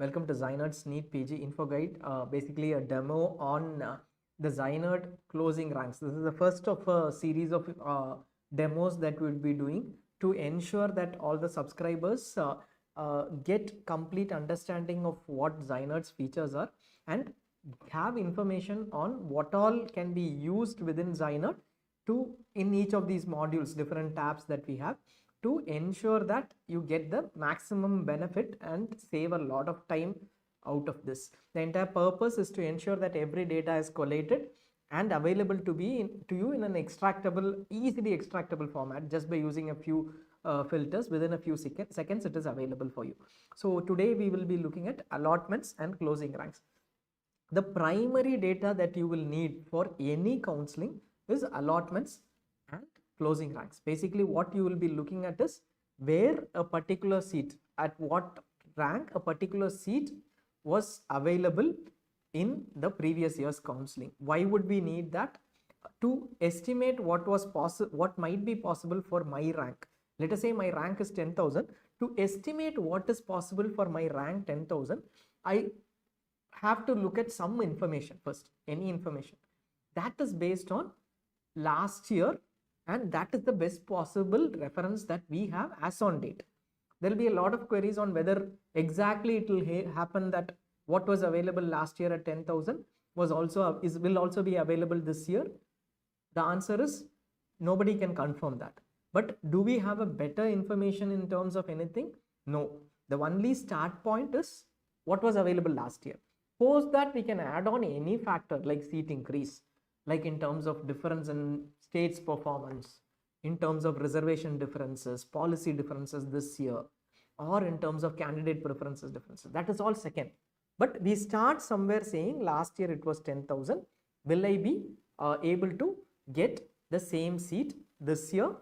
Welcome to ZyNerd's NEET PG Info Guide, basically a demo on the ZyNerd closing ranks. This is the first of a series of demos that we'll be doing to ensure that all the subscribers get complete understanding of what ZyNerd's features are and have information on what all can be used within ZyNerd to in each of these modules, different tabs that we have, to ensure that you get the maximum benefit and save a lot of time out of this. The entire purpose is to ensure that every data is collated and available to you in an easily extractable format just by using a few filters. Within a few seconds it is available for you. So today we will be looking at allotments and closing ranks. The primary data that you will need for any counseling is allotments and closing ranks. Basically what you will be looking at is where a particular seat, at what rank a particular seat was available in the previous year's counseling. Why would we need that? To estimate what might be possible for my rank. Let us say my rank is 10,000. To estimate what is possible for my rank 10,000, I have to look at some information first, any information that is based on last year, and that is the best possible reference that we have as on date. There will be a lot of queries on whether exactly it will happen that what was available last year at 10,000 will also be available this year. The answer is nobody can confirm that. But do we have a better information in terms of anything? No. The only start point is what was available last year. Post that we can add on any factor like seat increase, like in terms of difference in state's performance, in terms of reservation differences, policy differences this year, or in terms of candidate preferences differences. That is all second. But we start somewhere saying last year it was 10,000. Will I be able to get the same seat this year?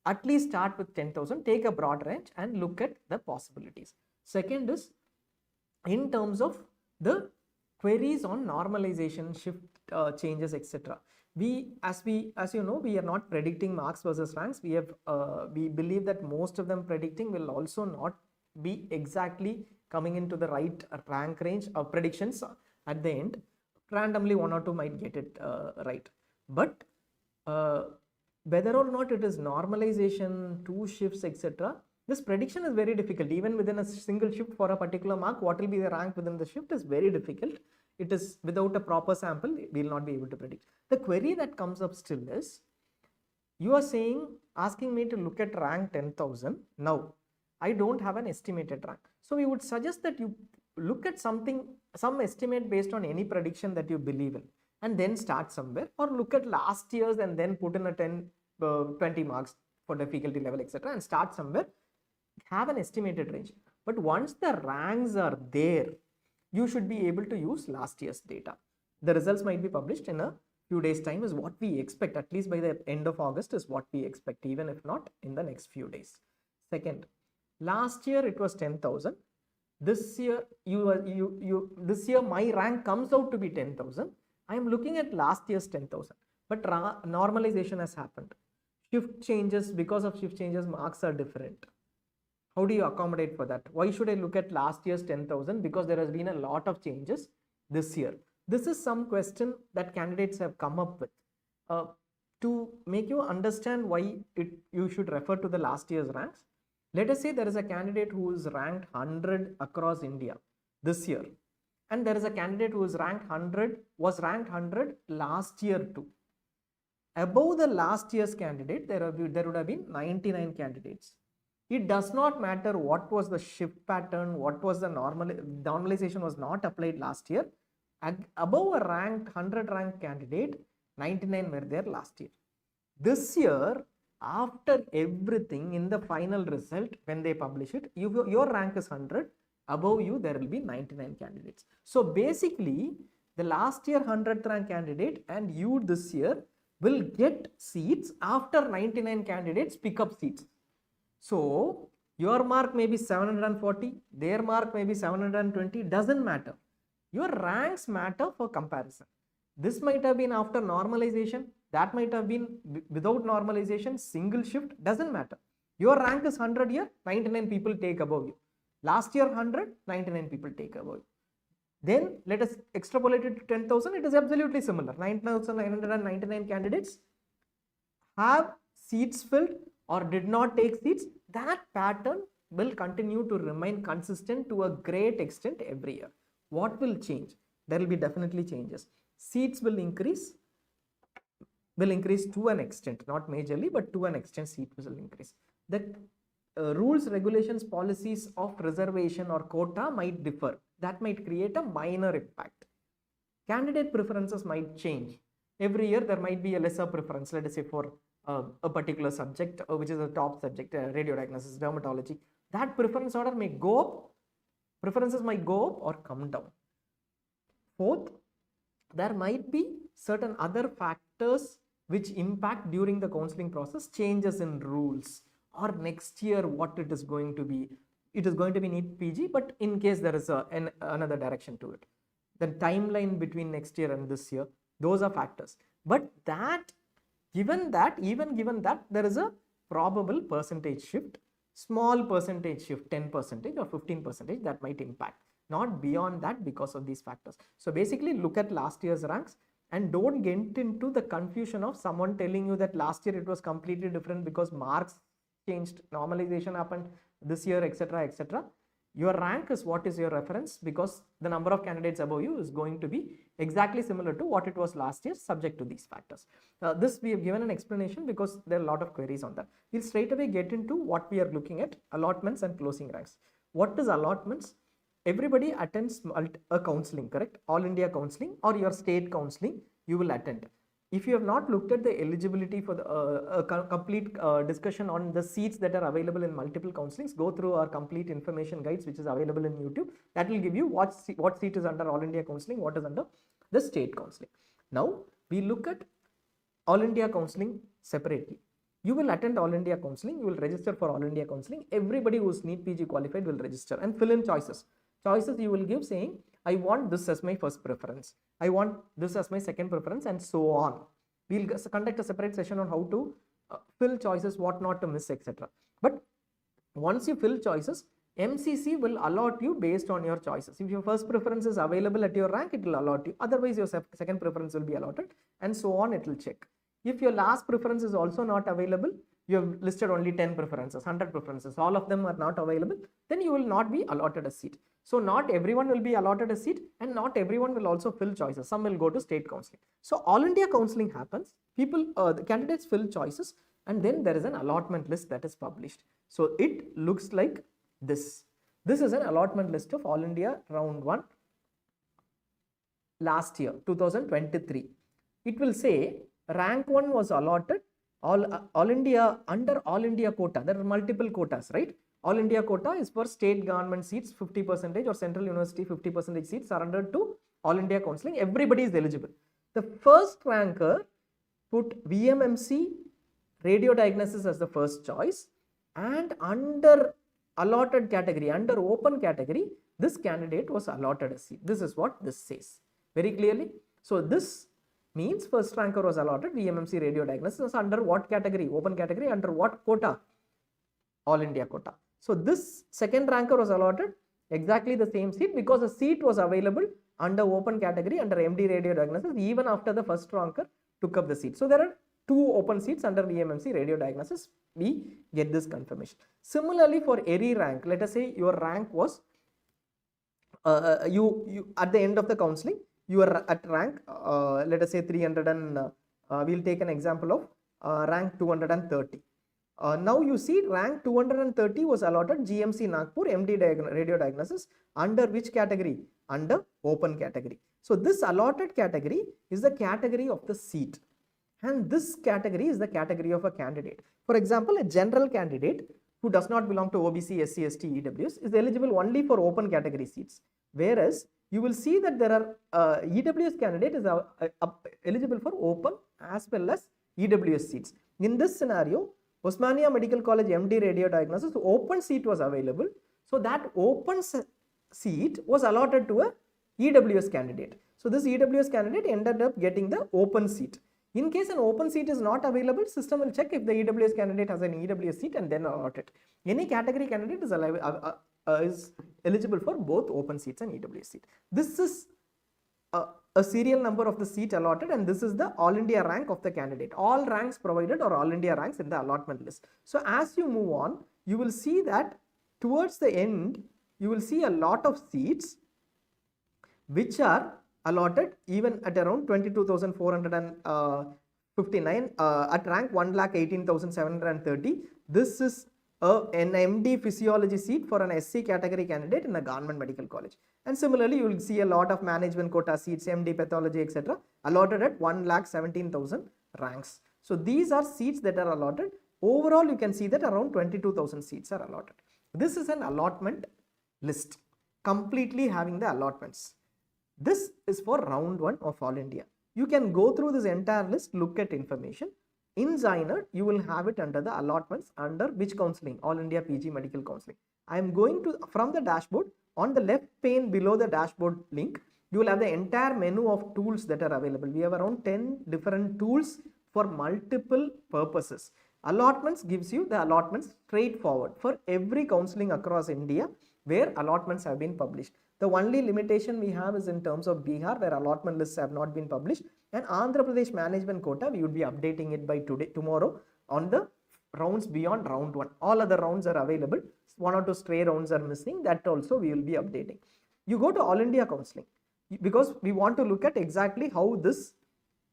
At least start with 10,000, take a broad range and look at the possibilities. Second is in terms of the queries on normalization, shift changes, etc. As you know, we are not predicting marks versus ranks. We believe that most of them predicting will also not be exactly coming into the right rank range of predictions at the end. Randomly one or two might get it right, but whether or not it is normalization, two shifts, etc., this prediction is very difficult. Even within a single shift for a particular mark, what will be the rank within the shift is very difficult. It is without a proper sample, we will not be able to predict. The query that comes up still is, you are asking me to look at rank 10,000. Now, I don't have an estimated rank. So we would suggest that you look at some estimate based on any prediction that you believe in, and then start somewhere, or look at last year's and then put in a 20 marks for difficulty level, etc., and start somewhere. Have an estimated range. But once the ranks are there, you should be able to use last year's data. The results might be published in a few days time is what we expect, at least by the end of August is what we expect, even if not in the next few days. Second, last year it was 10,000. This year this year my rank comes out to be 10,000. I am looking at last year's 10,000, but normalization has happened. Shift changes, because of shift changes, marks are different. How do you accommodate for that? Why should I look at last year's 10,000? Because there has been a lot of changes this year. This is some question that candidates have come up with to make you understand why you should refer to the last year's ranks. Let us say there is a candidate who is ranked 100 across India this year, and there is a candidate who was ranked 100 last year too. Above the last year's candidate, there would have been 99 candidates. It does not matter what was the shift pattern, what was the normalization was not applied last year. Above a 100 ranked candidate, 99 were there last year. This year, after everything in the final result, when they publish it, your rank is 100. Above you, there will be 99 candidates. So basically, the last year 100th rank candidate and you this year will get seats after 99 candidates pick up seats. So your mark may be 740, their mark may be 720, doesn't matter. Your ranks matter for comparison. This might have been after normalization, that might have been without normalization, single shift, doesn't matter. Your rank is 100 here, 99 people take above you. Last year 100, 99 people take away. Then let us extrapolate it to 10,000. It is absolutely similar. 9,999 candidates have seats filled or did not take seats. That pattern will continue to remain consistent to a great extent every year. What will change? There will be definitely changes. Seats will increase to an extent, not majorly, but to an extent seats will increase. The rules, regulations, policies of reservation or quota might differ. That might create a minor impact. Candidate preferences might change. Every year there might be a lesser preference, let us say for a particular subject, which is a top subject, radio diagnosis, dermatology. That preference order may go up, preferences might go up or come down. Fourth, there might be certain other factors which impact during the counseling process, changes in rules, or next year what it is going to be. It is going to be NEET PG, but in case there is another direction to it. The timeline between next year and this year, those are factors. But even given that there is a probable percentage shift, small percentage shift, 10% or 15%, that might impact. Not beyond that because of these factors. So basically look at last year's ranks and don't get into the confusion of someone telling you that last year it was completely different because marks changed, normalization happened this year, etc., etc. Your rank is what is your reference, because the number of candidates above you is going to be exactly similar to what it was last year, subject to these factors. This we have given an explanation because there are a lot of queries on that. We'll straight away get into what we are looking at, allotments and closing ranks. What is allotments? Everybody attends a counseling, correct? All India counseling or your state counseling you will attend. If you have not looked at the eligibility for the complete discussion on the seats that are available in multiple counselings, go through our complete information guides which is available in YouTube. That will give you what seat is under All India counseling, what is under the state counseling. Now we look at All India counseling separately. You will attend All India counseling, you will register for All India counseling. Everybody who is NEET PG qualified will register and fill in choices. Choices you will give saying, I want this as my first preference, I want this as my second preference, and so on. We'll conduct a separate session on how to fill choices, what not to miss, etc. But once you fill choices, MCC will allot you based on your choices. If your first preference is available at your rank, it will allot you. Otherwise, your second preference will be allotted, and so on, it will check. If your last preference is also not available, you have listed only 10 preferences, 100 preferences, all of them are not available, then you will not be allotted a seat. So not everyone will be allotted a seat and not everyone will also fill choices. Some will go to state counseling. So All India counseling happens, the candidates fill choices, and then there is an allotment list that is published. So it looks like this. This is an allotment list of All India round 1 last year, 2023. It will say rank 1 was allotted All India, under All India quota. There are multiple quotas, right? All India quota is for state government seats 50% or central university 50% seats surrendered to All India counseling. Everybody is eligible. The first ranker put VMMC radio diagnosis as the first choice, and under allotted category, under open category, this candidate was allotted a seat. This is what this says very clearly. So this means first ranker was allotted VMMC radio diagnosis under what category? Open category. Under what quota? All India quota. So this second ranker was allotted exactly the same seat because a seat was available under open category under MD radio diagnosis even after the first ranker took up the seat. So there are 2 open seats under VMMC radio diagnosis. We get this confirmation. Similarly for any rank, let us say your rank was you at the end of the counseling you are at rank let us say 300 and we'll take an example of rank 230. Now you see rank 230 was allotted GMC Nagpur MD radio diagnosis under which category? Under open category. So this allotted category is the category of the seat, and this category is the category of a candidate. For example, a general candidate who does not belong to OBC, SC, ST, EWS is eligible only for open category seats, whereas you will see that there are EWS candidate is eligible for open as well as EWS seats. In this scenario, Osmania Medical College MD radio diagnosis open seat was available. So that open seat was allotted to a EWS candidate. So this EWS candidate ended up getting the open seat. In case an open seat is not available, system will check if the EWS candidate has an EWS seat and then allot it. Any category candidate is is eligible for both open seats and EWS seat. This is a serial number of the seat allotted, and this is the all India rank of the candidate. All ranks provided are all India ranks in the allotment list. So as you move on, you will see that towards the end, you will see a lot of seats which are allotted even at around 22,459 at rank 1,18,730. This is an MD physiology seat for an SC category candidate in a government medical college. And similarly, you will see a lot of management quota seats, MD pathology, etc. allotted at 1,17,000 ranks. So these are seats that are allotted. Overall, you can see that around 22,000 seats are allotted. This is an allotment list, completely having the allotments. This is for round 1 of All India. You can go through this entire list, look at information. In ZyNerd, you will have it under the allotments under which counseling? All India PG Medical Counseling. I am going to, from the dashboard, on the left pane below the dashboard link, you will have the entire menu of tools that are available. We have around 10 different tools for multiple purposes. Allotments gives you the allotments straightforward for every counseling across India where allotments have been published. The only limitation we have is in terms of Bihar, where allotment lists have not been published, and Andhra Pradesh management quota, we would be updating it by tomorrow on the rounds beyond round 1. All other rounds are available. 1 or 2 stray rounds are missing. That also we will be updating. You go to All India Counseling because we want to look at exactly how this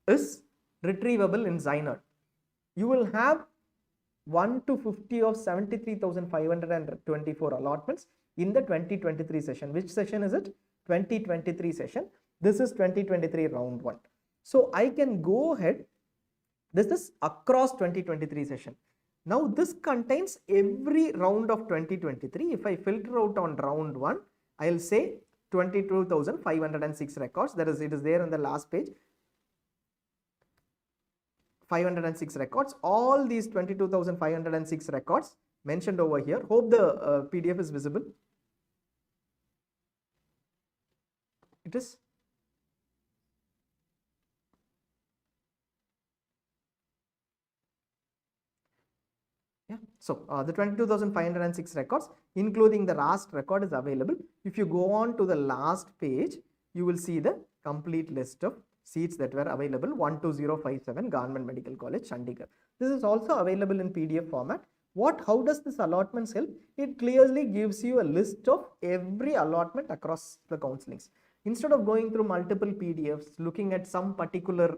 is retrievable in ZyNerd. You will have 1 to 50 of 73,524 allotments in the 2023 session. Which session is it? 2023 session. This is 2023 round 1. So I can go ahead. This is across 2023 session. Now this contains every round of 2023. If I filter out on round 1, I'll say 22,506 records. That is, it is there on the last page. 506 records. All these 22,506 records mentioned over here. Hope the PDF is visible. It is. Yeah. So the 22,506 records, including the last record, is available. If you go on to the last page, you will see the complete list of seats that were available. 12057 Government Medical College, Chandigarh. This is also available in PDF format. How does this allotments help? It clearly gives you a list of every allotment across the counselings. Instead of going through multiple PDFs, looking at some particular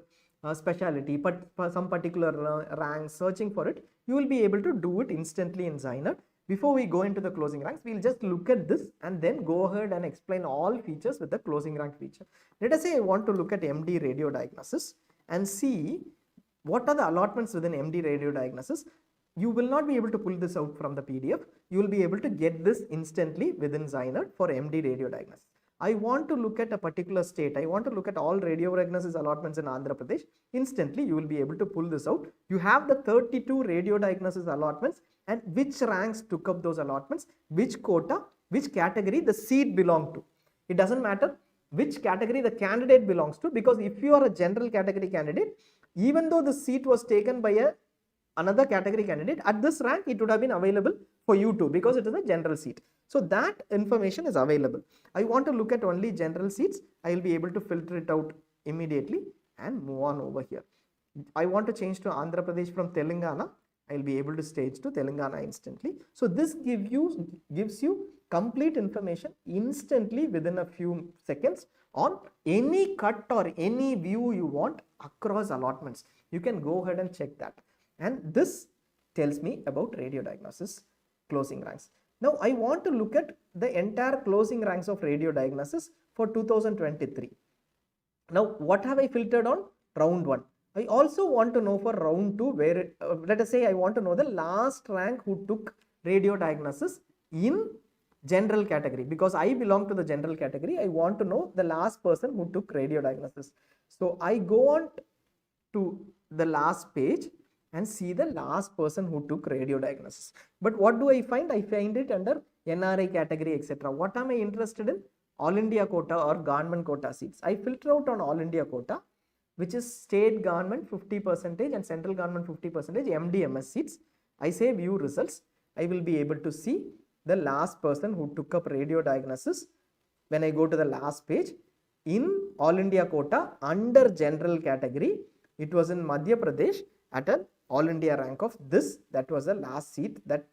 specialty, but for some particular rank, searching for it, you will be able to do it instantly in ZyNerd. Before we go into the closing ranks, we'll just look at this and then go ahead and explain all features with the closing rank feature. Let us say I want to look at MD radio diagnosis and see what are the allotments within MD radio diagnosis. You will not be able to pull this out from the PDF. You will be able to get this instantly within ZyNerd for MD radio diagnosis. I want to look at a particular state. I want to look at all radio diagnosis allotments in Andhra Pradesh. Instantly, you will be able to pull this out. You have the 32 radio diagnosis allotments and which ranks took up those allotments, which quota, which category the seat belonged to. It doesn't matter which category the candidate belongs to, because if you are a general category candidate, even though the seat was taken by another category candidate, at this rank it would have been available for you too, because it is a general seat. So that information is available. I want to look at only general seats. I will be able to filter it out immediately and move on over here. I want to change to Andhra Pradesh from Telangana. I will be able to stage to Telangana instantly. So this gives you complete information instantly within a few seconds on any cut or any view you want across allotments. You can go ahead and check that. And this tells me about radio diagnosis closing ranks. Now I want to look at the entire closing ranks of radio diagnosis for 2023. Now what have I filtered on? Round 1. I also want to know for round 2 where, let us say I want to know the last rank who took radio diagnosis in general category, because I belong to the general category. I want to know the last person who took radio diagnosis. So I go on to the last page and see the last person who took radio diagnosis. But what do I find? I find it under NRI category, etc. What am I interested in? All India quota or government quota seats. I filter out on All India quota, which is state government 50% and central government 50% MD MS seats. I say view results. I will be able to see the last person who took up radio diagnosis. When I go to the last page, in All India quota under general category, it was in Madhya Pradesh at an All India rank of this. That was the last seat, that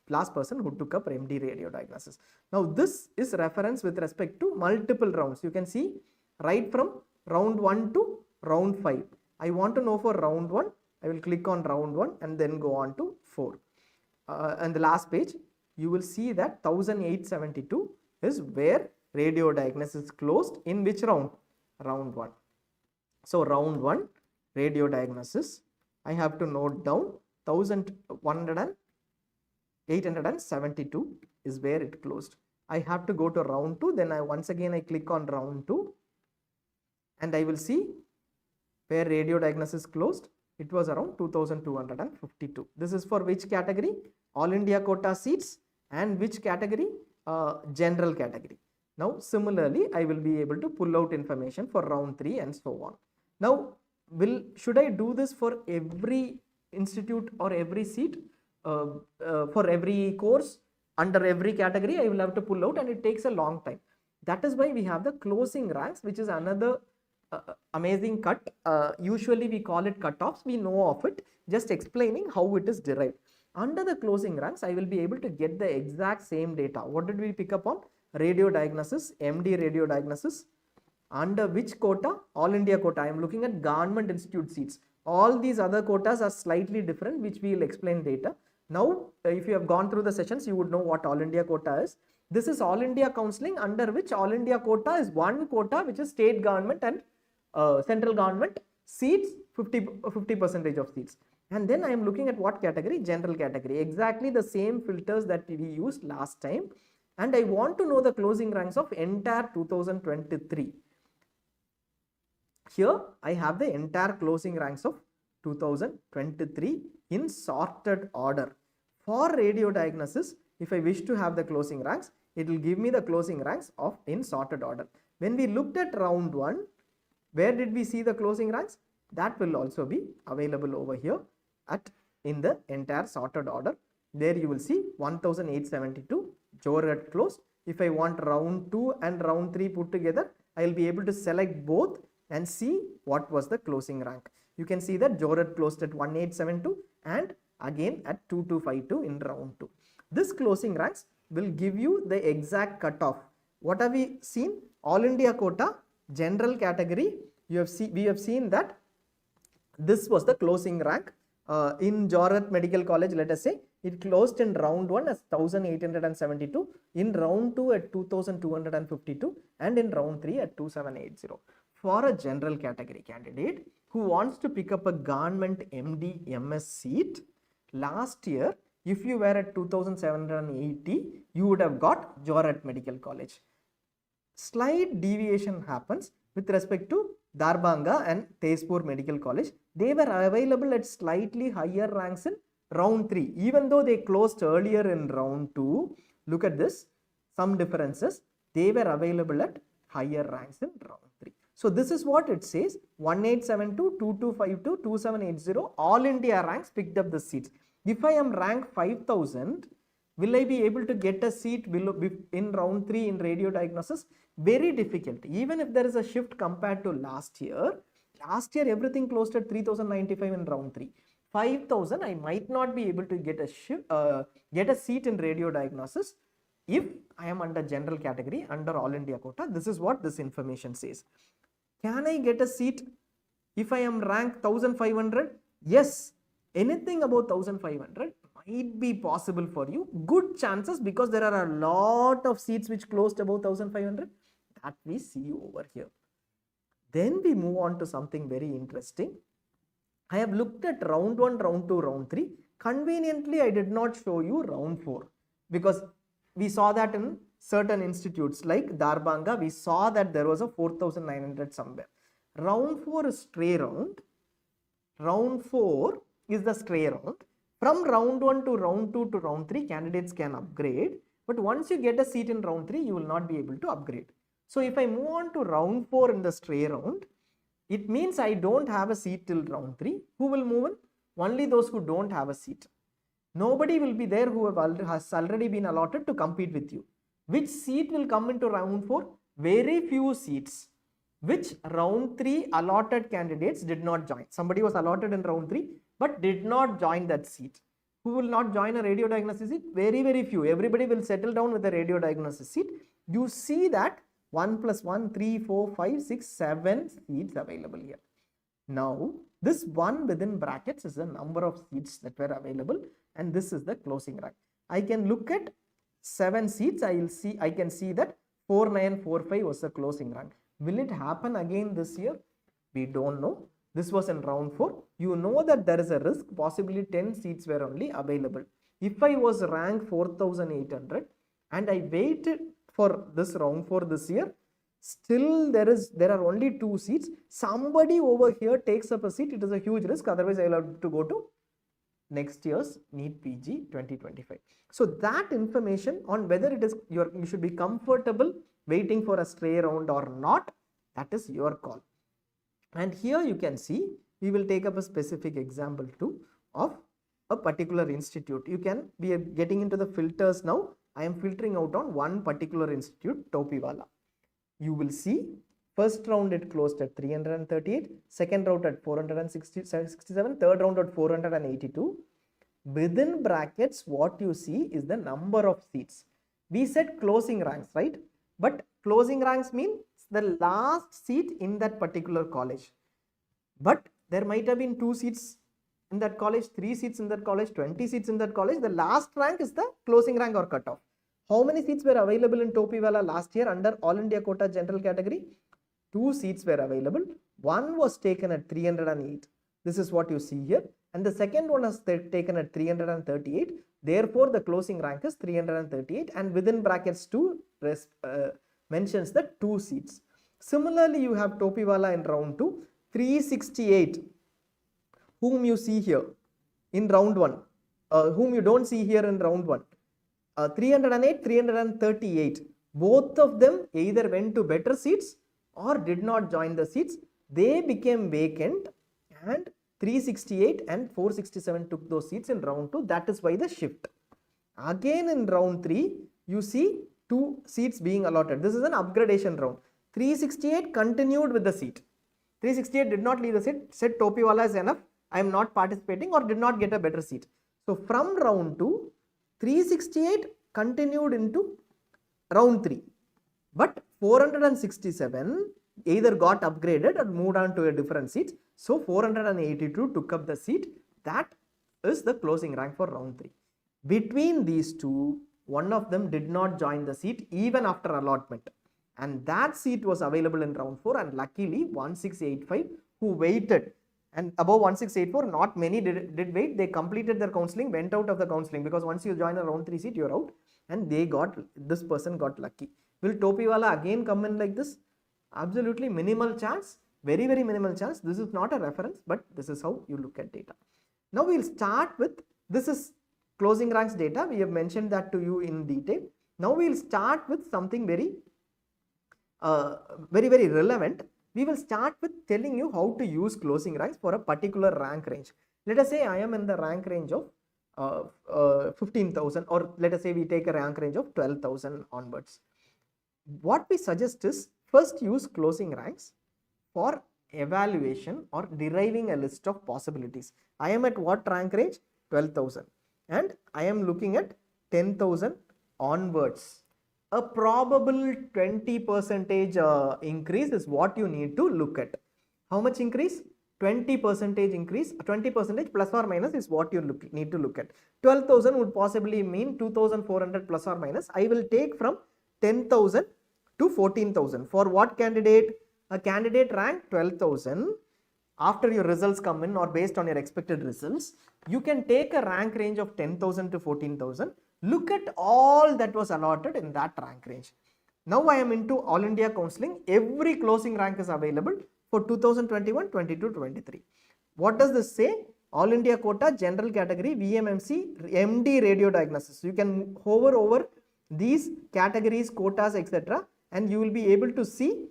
last person who took up MD radio diagnosis. Now this is reference with respect to multiple rounds. You can see right from round 1 to round 5. I want to know for round 1, I will click on round 1 and then go on to 4. And the last page, you will see that 1872 is where radio diagnosis closed. In which round? Round 1. So round 1 radio diagnosis, I have to note down 872 is where it closed. I have to go to round 2, then once again I click on round 2 and I will see where radio diagnosis closed. It was around 2252. This is for which category? All India quota seats. And which category? General category. Now similarly, I will be able to pull out information for round 3 and so on. Now should I do this for every institute or every seat? For every course under every category, I will have to pull out, and it takes a long time. That is why we have the closing ranks, which is another amazing cut. Usually we call it cutoffs. We know of it, just explaining how it is derived. Under the closing ranks, I will be able to get the exact same data. What did we pick up on? Radio diagnosis, MD radio diagnosis. Under which quota? All India quota. I am looking at government institute seats. All these other quotas are slightly different, which we will explain later. Now, if you have gone through the sessions, you would know what All India quota is. This is All India counselling, under which All India quota is one quota, which is state government and central government seats, 50% of seats. And then I am looking at what category? General category. Exactly the same filters that we used last time. And I want to know the closing ranks of entire 2023. Here I have the entire closing ranks of 2023 in sorted order. For radio diagnosis, if I wish to have the closing ranks, it will give me the closing ranks in sorted order. When we looked at round 1, where did we see the closing ranks? That will also be available over here in the entire sorted order. There you will see 1872 Jorhat closed. If I want round 2 and round 3 put together, I will be able to select both and see what was the closing rank. You can see that Jorhat closed at 1872 and again at 2252 in round 2. This closing ranks will give you the exact cutoff. What have we seen? All India quota, general category. We have seen that this was the closing rank. In Jorhat Medical College, let us say, it closed in round 1 as 1872, in round 2 at 2252 and in round 3 at 2780. For a general category candidate who wants to pick up a government MD MS seat, last year if you were at 2780, you would have got Jorhat Medical College. Slight deviation happens with respect to Darbhanga and Tezpur Medical College. They were available at slightly higher ranks in round 3, even though they closed earlier in round 2. Look at this, some differences. They were available at higher ranks in round 3. So this is what it says: 1872, 2252, 2780, all India ranks picked up the seats. If I am rank 5000, will I be able to get a seat below in round 3 in radio diagnosis? Very difficult. Even if there is a shift compared to last year everything closed at 3095 in round 3. 5000, I might not be able to get a seat in radio diagnosis if I am under general category, under All India quota. This is what this information says. Can I get a seat if I am ranked 1500? Yes, anything about 1500 might be possible for you. Good chances, because there are a lot of seats which closed above 1500 that we see over here. Then we move on to something very interesting. I have looked at round 1, round 2, round 3. Conveniently, I did not show you round 4 because we saw that in certain institutes like Darbhanga, we saw that there was a 4900 somewhere. Round 4 is stray round. Round 4 is the stray round. From round 1 to round 2 to round 3, candidates can upgrade. But once you get a seat in round 3, you will not be able to upgrade. So if I move on to round 4 in the stray round, it means I don't have a seat till round 3. Who will move in? Only those who don't have a seat. Nobody will be there who has already been allotted to compete with you. Which seat will come into round 4? Very few seats, which round 3 allotted candidates did not join. Somebody was allotted in round 3 but did not join that seat. Who will not join a radio diagnosis seat? Very, very few. Everybody will settle down with a radio diagnosis seat. You see that 1 plus 1, 3, 4, 5, 6, 7 seats available here. Now, this 1 within brackets is the number of seats that were available, and this is the closing rank. I can look at 7 seats. I can see that 4945 was the closing rank. Will it happen again this year? We don't know. This was in round 4. You know that there is a risk, possibly 10 seats were only available. If I was ranked 4800 and I waited for this round 4 this year, still there are only 2 seats. Somebody over here takes up a seat. It is a huge risk. Otherwise, I will have to go to next year's NEET PG 2025. So that information on whether it is you should be comfortable waiting for a stray round or not, that is your call. And here you can see, we will take up a specific example too of a particular institute. You can be getting into the filters now. I am filtering out on one particular institute, Topiwala. You will see first round it closed at 338, second round at 467, third round at 482. Within brackets, what you see is the number of seats. We said closing ranks, right? But closing ranks means the last seat in that particular college. But there might have been 2 seats in that college, 3 seats in that college, 20 seats in that college. The last rank is the closing rank or cutoff. How many seats were available in Topiwala last year under All India Quota General Category? 2 seats were available. One was taken at 308. This is what you see here. And the second one was taken at 338. Therefore, the closing rank is 338. And within brackets 2 mentions the 2 seats. Similarly, you have Topiwala in round 2. 368. Whom you see here in round 1. Whom you don't see here in round 1. 308, 338. Both of them either went to better seats or did not join the seats. They became vacant and 368 and 467 took those seats in round 2. That is why the shift. Again in round 3, you see 2 seats being allotted. This is an upgradation round. 368 continued with the seat. 368 did not leave the seat, said Topiwala is enough, I am not participating, or did not get a better seat. So from round 2, 368 continued into round 3. But 467 either got upgraded or moved on to a different seat. So 482 took up the seat. That is the closing rank for round 3. Between these two, one of them did not join the seat even after allotment. And that seat was available in round 4, and luckily 1685 who waited, and above 1684 not many did wait. They completed their counselling, went out of the counselling, because once you join a round 3 seat, you're out, and this person got lucky. Will Topiwala again come in like this? Absolutely minimal chance, very, very minimal chance. This is not a reference, but this is how you look at data. Now we'll start with, this is closing ranks data. We have mentioned that to you in detail. Now we'll start with something very relevant. We will start with telling you how to use closing ranks for a particular rank range. Let us say I am in the rank range of 15,000, or let us say we take a rank range of 12,000 onwards. What we suggest is first use closing ranks for evaluation or deriving a list of possibilities. I am at what rank range? 12,000, and I am looking at 10,000 onwards. A probable 20% increase is what you need to look at. How much increase? 20% increase, 20% plus or minus is what you need to look at. 12,000 would possibly mean 2,400 plus or minus. I will take from 10,000 to 14,000. For what candidate? A candidate rank 12,000. After your results come in, or based on your expected results, you can take a rank range of 10,000 to 14,000. Look at all that was allotted in that rank range. Now I am into All India Counselling. Every closing rank is available for 2021, 22, 23. What does this say? All India Quota, General Category, VMMC, MD Radio Diagnosis. You can hover over these categories, quotas, etc. and you will be able to see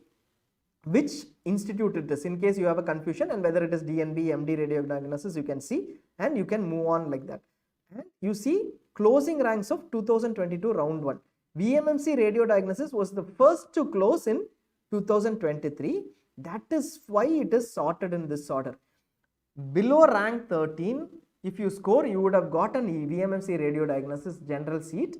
which institute it is, in case you have a confusion, and whether it is DNB, MD Radio Diagnosis, you can see, and you can move on like that. And you see closing ranks of 2022 round 1. VMMC radio diagnosis was the first to close in 2023. That is why it is sorted in this order. Below rank 13, if you score, you would have got an VMMC radio diagnosis general seat.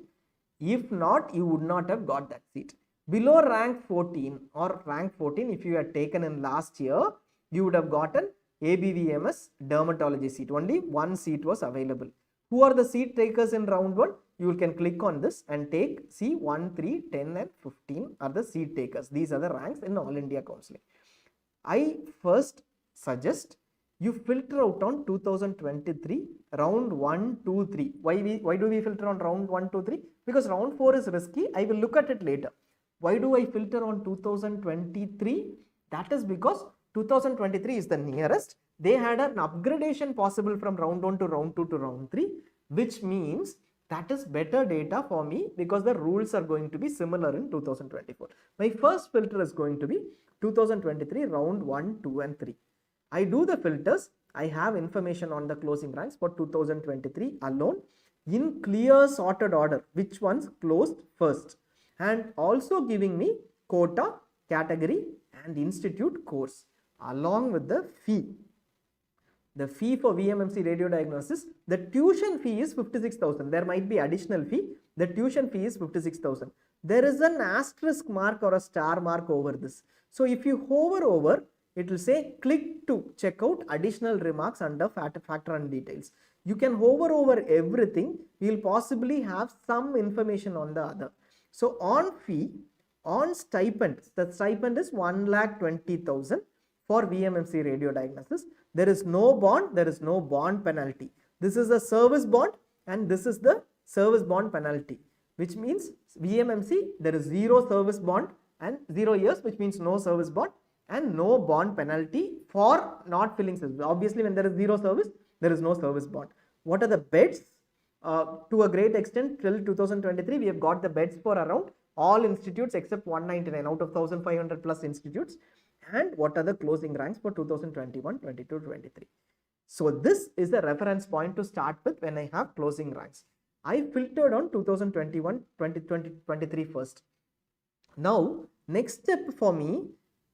If not, you would not have got that seat. Below rank 14 or rank 14, if you had taken in last year, you would have gotten ABVMS dermatology seat. Only one seat was available. Who are the seat takers in round 1? You can click on this and take C 1, 3, 10 and 15 are the seat takers. These are the ranks in All India Counselling. I first suggest you filter out on 2023 round 1, 2, 3. Why do we filter on round 1, 2, 3? Because round 4 is risky. I will look at it later. Why do I filter on 2023? That is because 2023 is the nearest. They had an upgradation possible from round 1 to round 2 to round 3, which means that is better data for me because the rules are going to be similar in 2024. My first filter is going to be 2023 round 1, 2 and 3. I do the filters. I have information on the closing ranks for 2023 alone in clear sorted order, which ones closed first, and also giving me quota, category and institute course along with the fee. The fee for VMMC radio diagnosis, the tuition fee is 56,000. There might be additional fee. The tuition fee is 56,000. There is an asterisk mark or a star mark over this. So if you hover over, it will say click to check out additional remarks under factor and details. You can hover over everything. You will possibly have some information on the other. So on fee, on stipend, the stipend is 1,20,000 for VMMC radio diagnosis. There is no bond, there is no bond penalty. This is the service bond and this is the service bond penalty, which means VMMC, there is 0 service bond and 0 years, which means no service bond and no bond penalty for not filling service. Obviously, when there is 0 service, there is no service bond. What are the beds? To a great extent, till 2023, we have got the beds for around all institutes except 199 out of 1,500 plus institutes. And what are the closing ranks for 2021, 22, 23. So this is the reference point to start with when I have closing ranks. I filtered on 2021, 2023 first. Now, next step for me,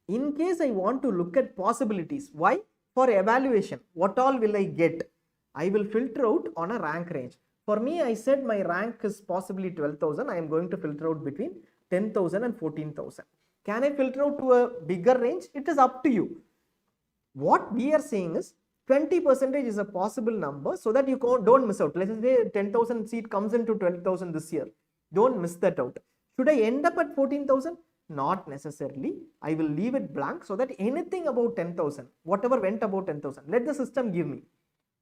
in case I want to look at possibilities. Why? For evaluation, what all will I get? I will filter out on a rank range. For me, I said my rank is possibly 12,000. I am going to filter out between 10,000 and 14,000. Can I filter out to a bigger range? It is up to you. What we are saying is 20% is a possible number so that you don't miss out. Let's say 10,000 seat comes into 12,000 this year. Don't miss that out. Should I end up at 14,000? Not necessarily. I will leave it blank so that anything about 10,000, whatever went about 10,000, let the system give me.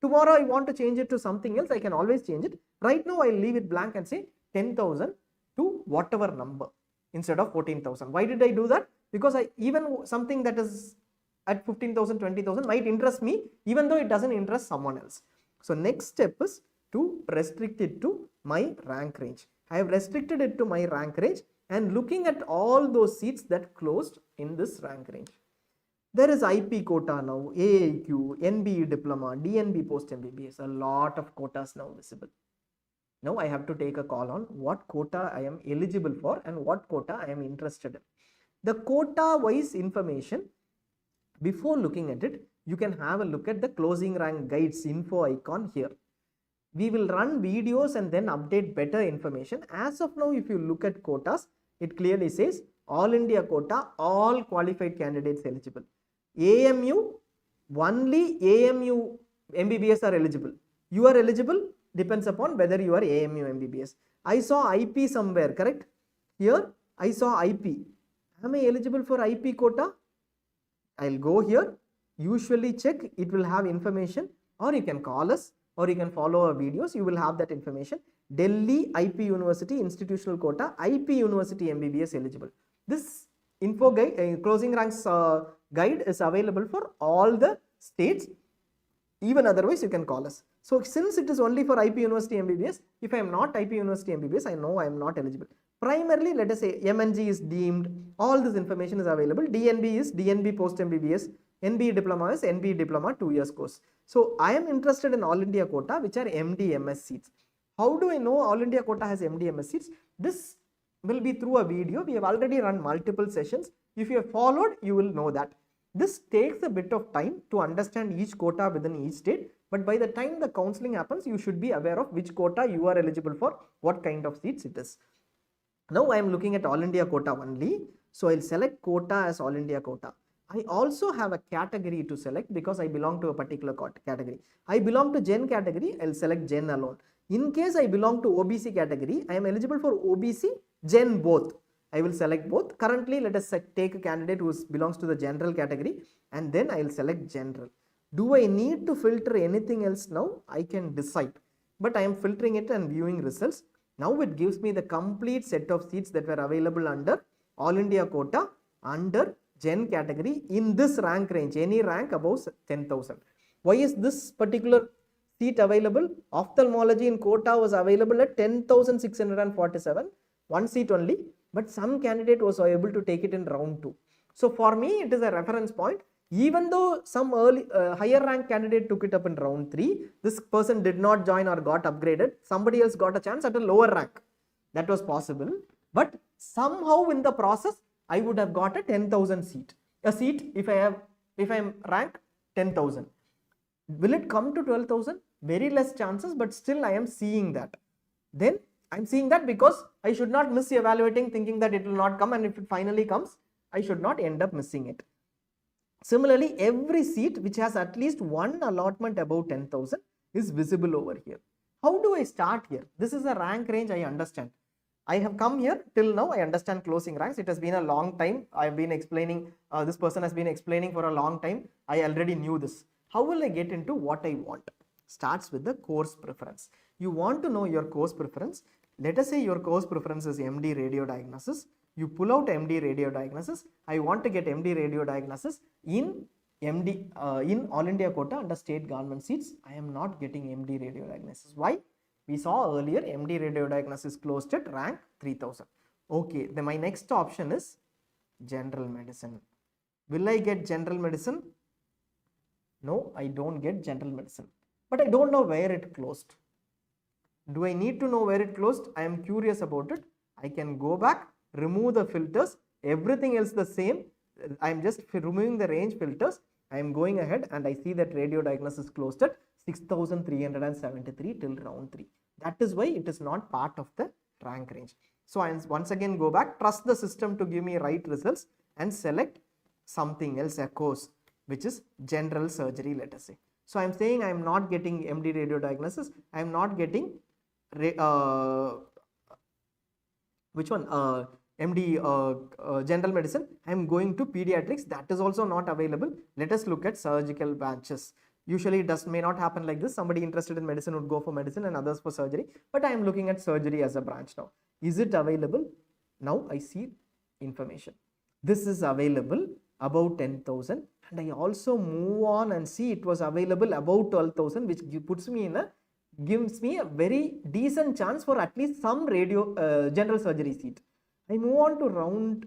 Tomorrow I want to change it to something else, I can always change it. Right now I'll leave it blank and say 10,000 to whatever number instead of 14,000. Why did I do that? Because even something that is at 15,000, 20,000 might interest me even though it doesn't interest someone else. So next step is to restrict it to my rank range. I have restricted it to my rank range and looking at all those seats that closed in this rank range. There is IP quota now, AIQ, NBE Diploma, DNB Post MBBS, a lot of quotas now visible. Now I have to take a call on what quota I am eligible for and what quota I am interested in. The quota wise information, before looking at it, you can have a look at the closing rank guides info icon here. We will run videos and then update better information. As of now, if you look at quotas, it clearly says All India quota, all qualified candidates eligible. AMU, only AMU MBBS are eligible. You are eligible, depends upon whether you are AMU MBBS. I saw IP somewhere, correct? Here, I saw IP. Am I eligible for IP quota? I'll go here, usually check, it will have information, or you can call us, or you can follow our videos, you will have that information. Delhi IP University institutional quota, IP University MBBS eligible. This info guide, closing ranks guide is available for all the states. Even otherwise, you can call us. So since it is only for IP University MBBS, if I am not IP University MBBS, I know I am not eligible. Primarily, let us say MNG is deemed, all this information is available. DNB is DNB Post MBBS, NBE Diploma is NBE Diploma 2 years course. So I am interested in All India quota, which are MD/MS seats. How do I know All India quota has MD/MS seats? This will be through a video. We have already run multiple sessions. If you have followed, you will know that. This takes a bit of time to understand each quota within each state, but by the time the counseling happens, you should be aware of which quota you are eligible for, what kind of seats it is. Now I am looking at All India quota only. So I'll select quota as All India quota. I also have a category to select because I belong to a particular category. I belong to Gen category, I'll select Gen alone. In case I belong to OBC category, I am eligible for OBC, Gen both. I will select both. Currently, let us take a candidate who belongs to the general category, and then I will select general. Do I need to filter anything else now? I can decide, but I am filtering it and viewing results. Now it gives me the complete set of seats that were available under All India quota under Gen category in this rank range, any rank above 10,000. Why is this particular seat available? Ophthalmology in quota was available at 10,647, one seat only, but some candidate was able to take it in round 2. So for me, it is a reference point. Even though some early higher rank candidate took it up in round 3, this person did not join or got upgraded. Somebody else got a chance at a lower rank. That was possible. But somehow in the process, I would have got a 10,000 seat. A seat if I am ranked 10,000. Will it come to 12,000? Very less chances, but still I am seeing that. Then I am seeing that because I should not miss evaluating thinking that it will not come, and if it finally comes, I should not end up missing it. Similarly, every seat which has at least one allotment above 10,000 is visible over here. How do I start here? This is a rank range, I understand. I have come here till now, I understand closing ranks. It has been a long time. I have been explaining, this person has been explaining for a long time. I already knew this. How will I get into what I want? Starts with the course preference. You want to know your course preference. Let us say your course preference is MD radio diagnosis. You pull out MD radio diagnosis. I want to get MD radio diagnosis in in All India quota under state government seats. I am not getting MD radio diagnosis. Why? We saw earlier MD radio diagnosis closed at rank 3000. Okay, then my next option is general medicine. Will I get general medicine? No, I don't get general medicine. But I don't know where it closed. Do I need to know where it closed? I am curious about it. I can go back, remove the filters, everything else the same. I am just removing the range filters. I am going ahead and I see that radio diagnosis closed at 6,373 till round 3. That is why it is not part of the rank range. So I once again go back, trust the system to give me right results and select something else, a course, which is general surgery, let us say. So I am saying I am not getting MD radio diagnosis. I am not getting which one? MD general medicine. I am going to pediatrics. That is also not available. Let us look at surgical branches. Usually it may not happen like this. Somebody interested in medicine would go for medicine and others for surgery. But I am looking at surgery as a branch now. Is it available? Now I see information. This is available above 10,000, and I also move on and see it was available above 12,000, which gives me a very decent chance for at least some general surgery seat. I move on to round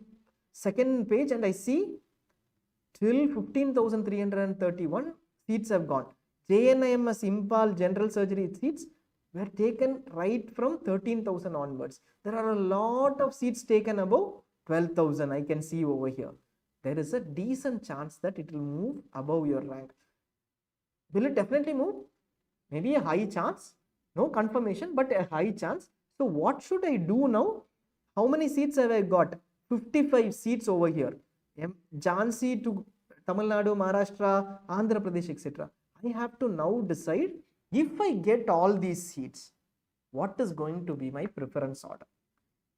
second page and I see till 15,331 seats have gone. JNIMS Impal general surgery seats were taken right from 13,000 onwards. There are a lot of seats taken above 12,000. I can see over here. There is a decent chance that it will move above your rank. Will it definitely move? Maybe a high chance. No confirmation, but a high chance. So what should I do now? How many seats have I got? 55 seats over here. Jhansi to Tamil Nadu, Maharashtra, Andhra Pradesh, etc. I have to now decide, if I get all these seats, what is going to be my preference order?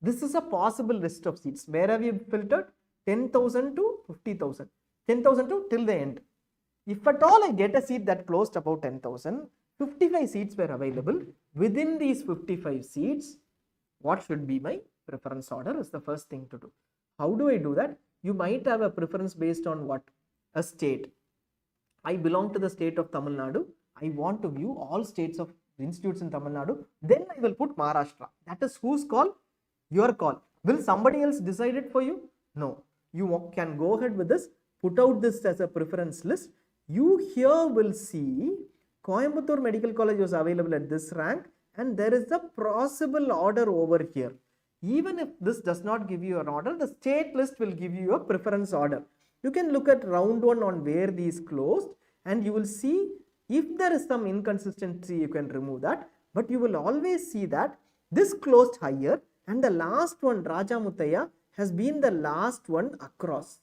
This is a possible list of seats. Where have you filtered? 10,000 to 50,000. 10,000 to till the end. If at all I get a seat that closed about 10,000, 55 seats were available. Within these 55 seats, what should be my preference order is the first thing to do. How do I do that? You might have a preference based on what? A state. I belong to the state of Tamil Nadu. I want to view all states of institutes in Tamil Nadu. Then I will put Maharashtra. That is whose call? Your call. Will somebody else decide it for you? No. You can go ahead with this. put out this as a preference list, you here will see Coimbatore Medical College was available at this rank, and there is a possible order over here. Even if this does not give you an order, the state list will give you a preference order. You can look at round 1 on where these closed, and you will see if there is some inconsistency, you can remove that. But you will always see that this closed higher, and the last one, Raja Muttaya, has been the last one across.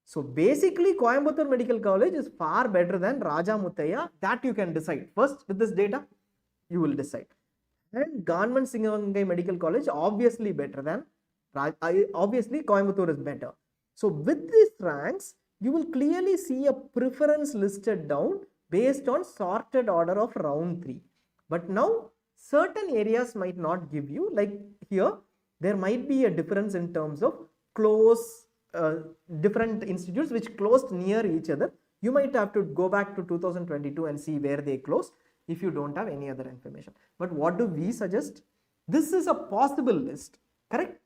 So basically Coimbatore Medical College is far better than Raja Muttaya. That you can decide. First, with this data, you will decide. And Government Singavangai Medical College obviously better than, obviously Coimbatore is better. So with these ranks, you will clearly see a preference listed down based on sorted order of round 3. But now certain areas might not give you, like here there might be a difference in terms of different institutes which closed near each other. You might have to go back to 2022 and see where they closed if you don't have any other information. But what do we suggest? This is a possible list, correct?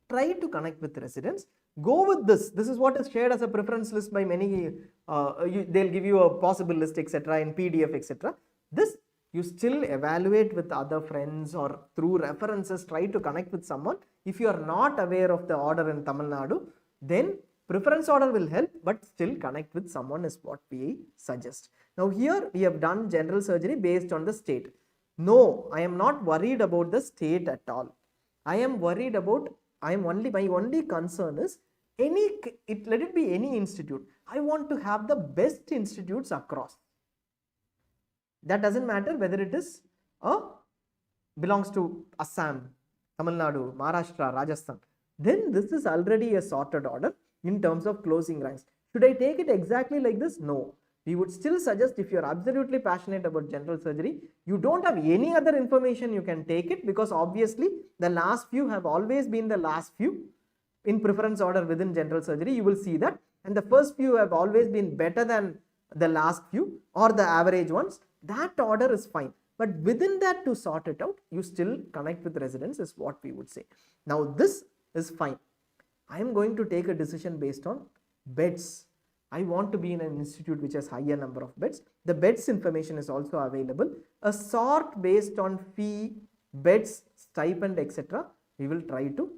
Try to connect with residents. Go with this. This is what is shared as a preference list by many. They'll give you a possible list, etc. in PDF, etc. This you still evaluate with other friends or through references. Try to connect with someone. If you are not aware of the order in Tamil Nadu, then preference order will help, but still connect with someone is what we suggest. Now here we have done general surgery based on the state. No, I am not worried about the state at all. I am worried about, my only concern is let it be any institute. I want to have the best institutes across. That doesn't matter whether it is belongs to Assam, Tamil Nadu, Maharashtra, Rajasthan. Then this is already a sorted order in terms of closing ranks. Should I take it exactly like this? No. We would still suggest, if you are absolutely passionate about general surgery, you don't have any other information, you can take it, because obviously the last few have always been the last few in preference order within general surgery. You will see that, and the first few have always been better than the last few or the average ones. That order is fine, but within that, to sort it out, you still connect with residents is what we would say. Now this is fine. I am going to take a decision based on beds. I want to be in an institute which has higher number of beds. The beds information is also available. A sort based on fee, beds, stipend, etc. we will try to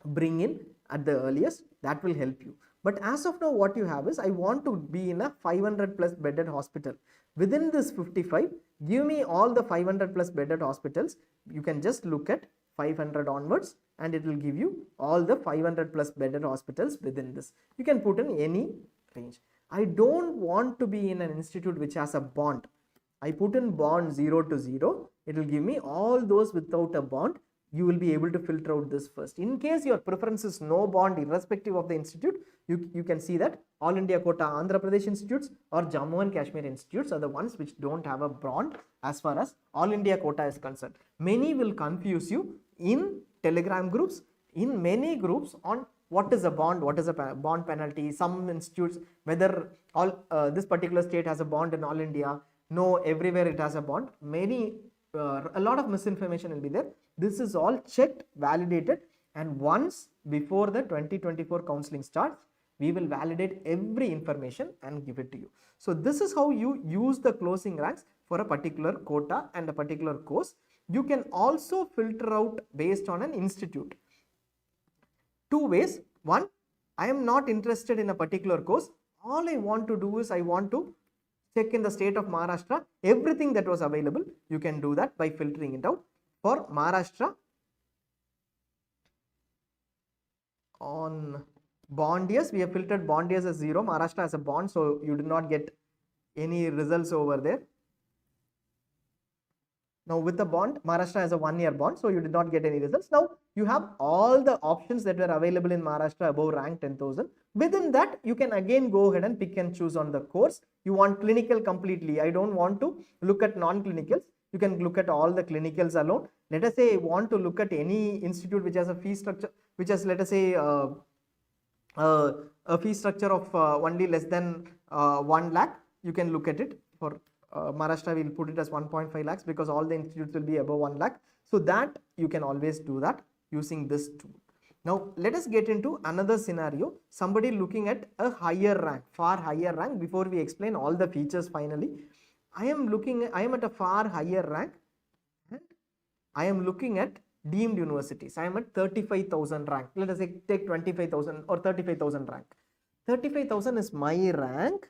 bring in at the earliest. That will help you. But as of now, what you have is, I want to be in a 500 plus bedded hospital. Within this 55, give me all the 500 plus bedded hospitals. You can just look at 500 onwards, and it will give you all the 500 plus bedded hospitals within this. You can put in any range. I don't want to be in an institute which has a bond. I put in bond 0 to 0. It will give me all those without a bond. You will be able to filter out this first. In case your preference is no bond irrespective of the institute, you can see that All India Quota Andhra Pradesh institutes or Jammu and Kashmir institutes are the ones which don't have a bond as far as All India Quota is concerned. Many will confuse you in Telegram groups, in many groups, on what is a bond, what is a bond penalty. Some institutes, whether this particular state has a bond in all India, no, everywhere it has a bond. A lot of misinformation will be there. This is all checked, validated, and once before the 2024 counseling starts, we will validate every information and give it to you. So this is how you use the closing ranks for a particular quota and a particular course. You can also filter out based on an institute. Two ways. One, I am not interested in a particular course. All I want to do is I want to check in the state of Maharashtra, everything that was available. You can do that by filtering it out. For Maharashtra, on bond years, we have filtered bond years as 0. Maharashtra has a bond, so you did not get any results over there. Now with the bond, Maharashtra has a 1-year bond, so you did not get any results. Now you have all the options that were available in Maharashtra above rank 10,000. Within that, you can again go ahead and pick and choose on the course. You want clinical completely. I don't want to look at non-clinicals. You can look at all the clinicals alone. Let us say I want to look at any institute which has a fee structure, which has, let us say, a fee structure of only less than 1 lakh. You can look at it. For Maharashtra, we will put it as 1.5 lakhs because all the institutes will be above 1 lakh. So that you can always do that using this tool. Now let us get into another scenario, somebody looking at a higher rank, far higher rank. Before we explain all the features finally, I am at a far higher rank and I am looking at deemed universities. I am at 35,000 rank. Let us say take 25,000 or 35,000 rank. 35,000 is my rank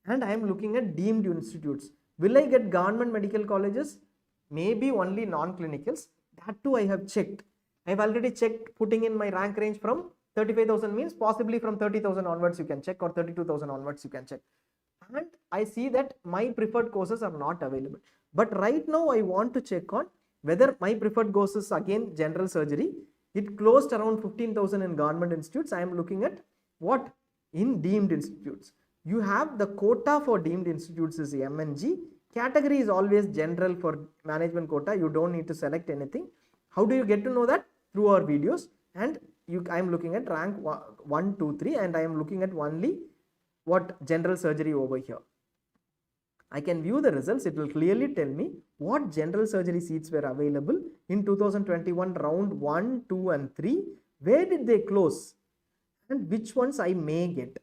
and I am looking at deemed institutes. Will I get government medical colleges? Maybe only non-clinicals. That too I have checked. I have already checked, putting in my rank range from 35,000 means possibly from 30,000 onwards you can check, or 32,000 onwards you can check. And I see that my preferred courses are not available. But right now I want to check on whether my preferred courses, again general surgery, it closed around 15,000 in government institutes. I am looking at what? In deemed institutes. You have the quota for deemed institutes is MNG. Category is always general for management quota. You don't need to select anything. How do you get to know that? Through our videos. And I am looking at rank 1, 2, 3 and I am looking at only what? General surgery over here. I can view the results. It will clearly tell me what general surgery seats were available in 2021 round 1, 2 and 3. Where did they close and which ones I may get.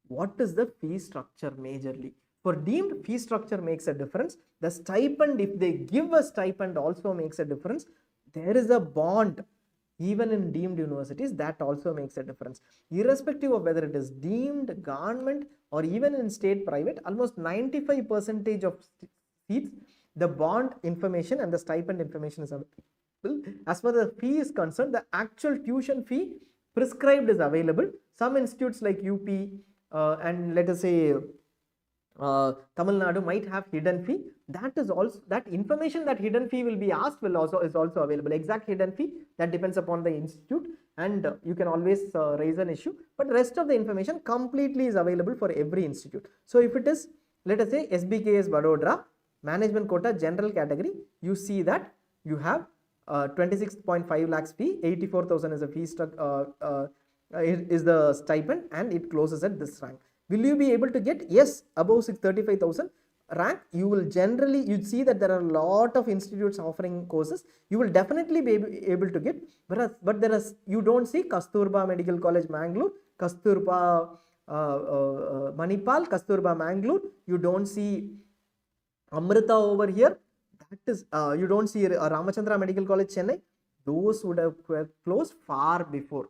What is the fee structure majorly? For deemed, fee structure makes a difference. The stipend, if they give a stipend, also makes a difference. There is a bond even in deemed universities, that also makes a difference. Irrespective of whether it is deemed, government or even in state private, almost 95% of seats, the bond information and the stipend information is available. As far as the fee is concerned, the actual tuition fee prescribed is available. Some institutes like UP and let us say Tamil Nadu might have hidden fee. That is also, that information, that hidden fee will be asked is also available. Exact hidden fee, that depends upon the institute and you can always raise an issue, but rest of the information completely is available for every institute. So if it is, let us say SBKS Vadodara management quota general category, you see that you have 26.5 lakhs fee, 84,000 is a fee is the stipend and it closes at this rank. Will you be able to get? Yes, above 35,000 rank, you will generally, you see that there are a lot of institutes offering courses. You will definitely be able to get, but there is, you don't see Kasturba Medical College Mangalore, Kasturba Manipal, Kasturba Mangalore. You don't see Amrita over here. That is, you don't see Ramachandra Medical College Chennai. Those would have closed far before,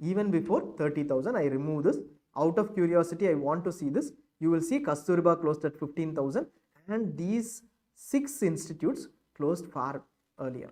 even before 30,000. I remove this. Out of curiosity, I want to see this. You will see Kasturba closed at 15,000 and these 6 institutes closed far earlier.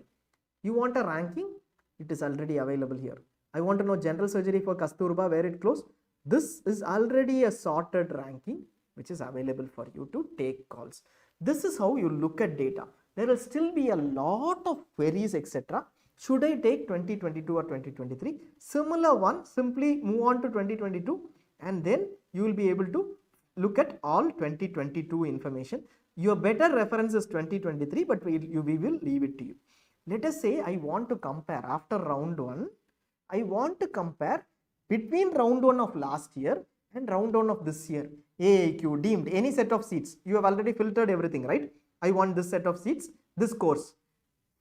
You want a ranking? It is already available here. I want to know general surgery for Kasturba, where it closed. This is already a sorted ranking which is available for you to take calls. This is how you look at data. There will still be a lot of queries, etc. Should I take 2022 or 2023? Similar one, simply move on to 2022 and then you will be able to look at all 2022 information. Your better reference is 2023, but we will leave it to you. Let us say I want to compare after round 1. I want to compare between round 1 of last year and round 1 of this year. AAQ, deemed, any set of seats. You have already filtered everything, right? I want this set of seats, this course.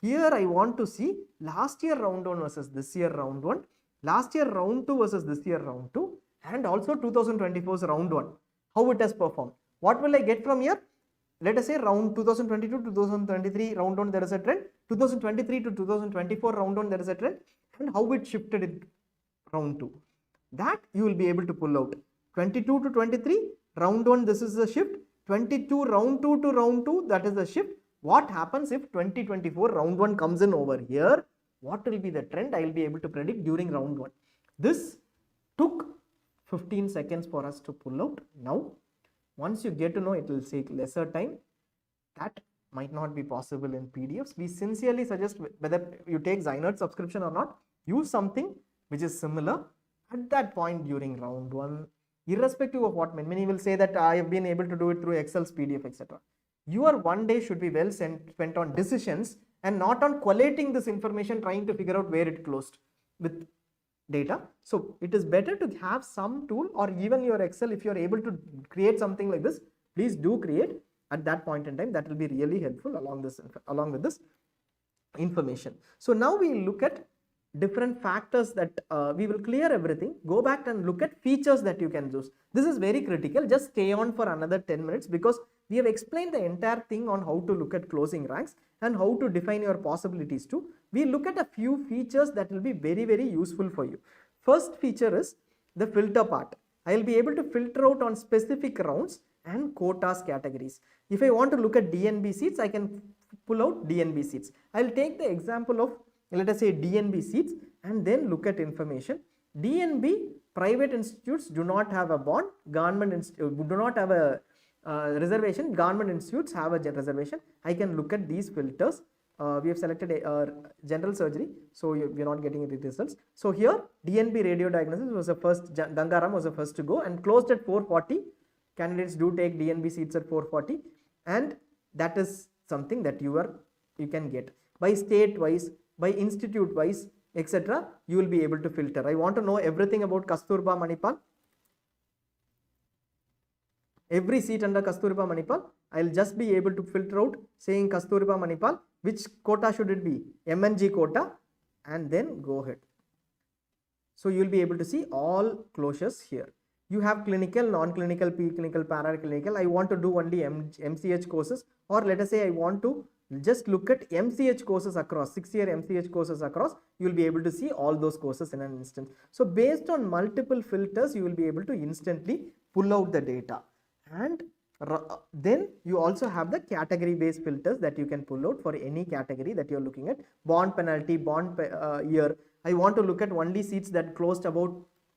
Here I want to see last year round 1 versus this year round 1, last year round 2 versus this year round 2, and also 2024's round 1. How it has performed. What will I get from here? Let us say round 2022 to 2023 round 1 there is a trend, 2023 to 2024 round 1 there is a trend, and how it shifted in round 2. That you will be able to pull out. 22 to 23 round 1 this is the shift, 22 round 2 to round 2 that is the shift. What happens if 2024 round 1 comes in over here? What will be the trend? I will be able to predict during round 1. This took 15 seconds for us to pull out. Now, once you get to know, it will take lesser time. That might not be possible in PDFs. We sincerely suggest, whether you take ZyNerd subscription or not, use something which is similar at that point during round 1, irrespective of what many will say that I have been able to do it through Excel's PDF, etc. Your one day should be well spent on decisions and not on collating this information, trying to figure out where it closed with data. So it is better to have some tool, or even your Excel, if you are able to create something like this, please do create at that point in time. That will be really helpful along with this information. So now we look at different factors that we will clear everything. Go back and look at features that you can use. This is very critical. Just stay on for another 10 minutes because we have explained the entire thing on how to look at closing ranks and how to define your possibilities too. We look at a few features that will be very, very useful for you. First feature is the filter part. I will be able to filter out on specific rounds and quotas categories. If I want to look at DNB seats, I can pull out DNB seats. I will take the example of, let us say, DNB seats and then look at information. DNB, private institutes do not have a bond, government do not have a reservation, government institutes have a reservation. I can look at these filters. We have selected a general surgery, so we are not getting any results. So here DNB radio diagnosis was the first, Gangaram was the first to go and closed at 440. Candidates do take DNB seats at 440, and that is something that you can get by state wise, by institute wise, etc. You will be able to filter. I want to know everything about Kasturba Manipal. Every seat under Kasturba Manipal, I will just be able to filter out saying Kasturba Manipal, which quota should it be? MNG quota, and then go ahead. So you will be able to see all closures here. You have clinical, non-clinical, pre-clinical, paraclinical. I want to do only MCH courses, or let us say I want to just look at MCH courses across, 6-year MCH courses across. You will be able to see all those courses in an instant. So based on multiple filters, you will be able to instantly pull out the data. And then you also have the category based filters that you can pull out for any category that you are looking at. Bond penalty, bond year. I want to look at only seats that closed about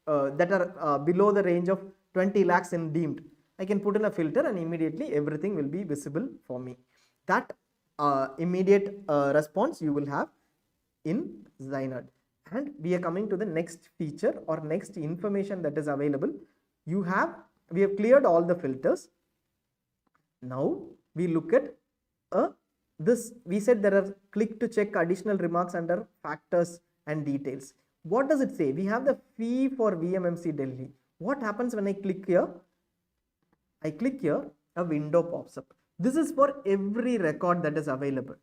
that are below the range of 20 lakhs in deemed. I can put in a filter and immediately everything will be visible for me. That immediate response you will have in ZyNerd. And we are coming to the next feature or next information that is available. We have cleared all the filters. Now we look at this. We said there are click to check additional remarks under factors and details. What does it say? We have the fee for VMMC Delhi. What happens when I click here? I click here, a window pops up. This is for every record that is available.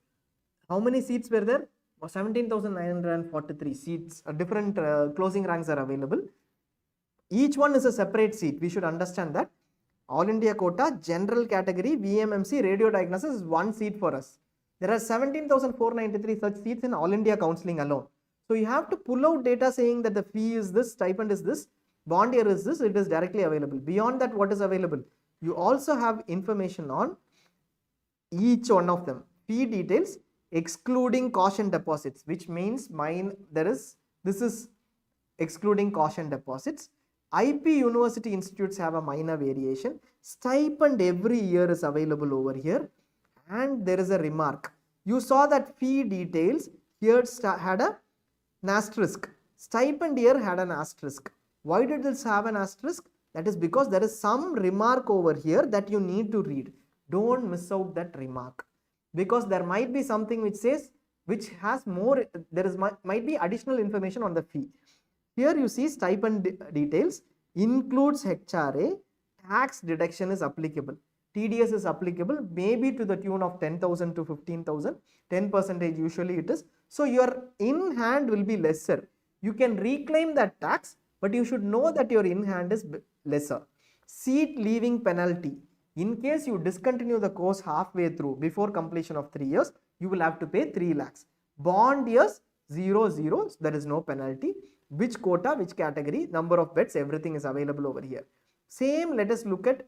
How many seats were there? 17,943 seats. Different closing ranks are available. Each one is a separate seat. We should understand that. All India quota, general category, VMMC, radio diagnosis is one seat for us. There are 17,493 such seats in All India counseling alone. So you have to pull out data saying that the fee is this, stipend is this, bond year is this, it is directly available. Beyond that, what is available? You also have information on each one of them. Fee details excluding caution deposits, which means this is excluding caution deposits. IP university institutes have a minor variation. Stipend every year is available over here, and there is a remark. You saw that fee details here had an asterisk. Stipend here had an asterisk. Why did this have an asterisk? That is because there is some remark over here that you need to read. Don't miss out that remark, because there might be something which has more, might be additional information on the fee. Here you see stipend details includes HRA, tax deduction is applicable, TDS is applicable, maybe to the tune of 10,000 to 15,000, 10% usually it is. So your in hand will be lesser. You can reclaim that tax, but you should know that your in hand is lesser. Seat leaving penalty. In case you discontinue the course halfway through before completion of 3 years, you will have to pay 3 lakhs. Bond years 0, 0, there is no penalty. Which quota, which category, number of beds, everything is available over here. Same, let us look at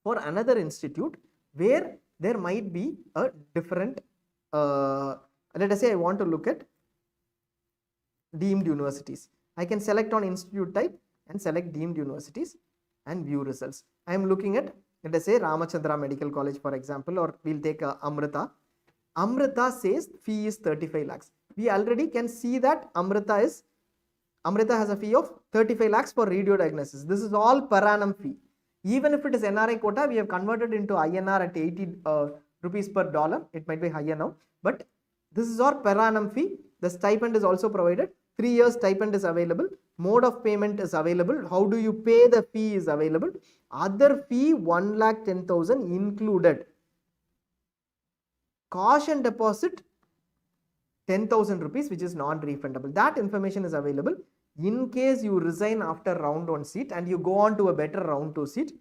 for another institute where there might be a different, let us say I want to look at deemed universities. I can select on institute type and select deemed universities and view results. I am looking at, let us say, Ramachandra Medical College, for example, or we'll take Amrita. Amrita says fee is 35 lakhs. We already can see that Amrita has a fee of 35 lakhs for radio diagnosis. This is all per annum fee. Even if it is NRI quota, we have converted into INR at 80 rupees per dollar. It might be higher now, but this is our per annum fee. The stipend is also provided. 3 years stipend is available. Mode of payment is available. How do you pay the fee is available. Other fee 1,10,000 included. Caution deposit 10,000 rupees, which is non-refundable. That information is available. In case you resign after round 1 seat and you go on to a better round 2 seat,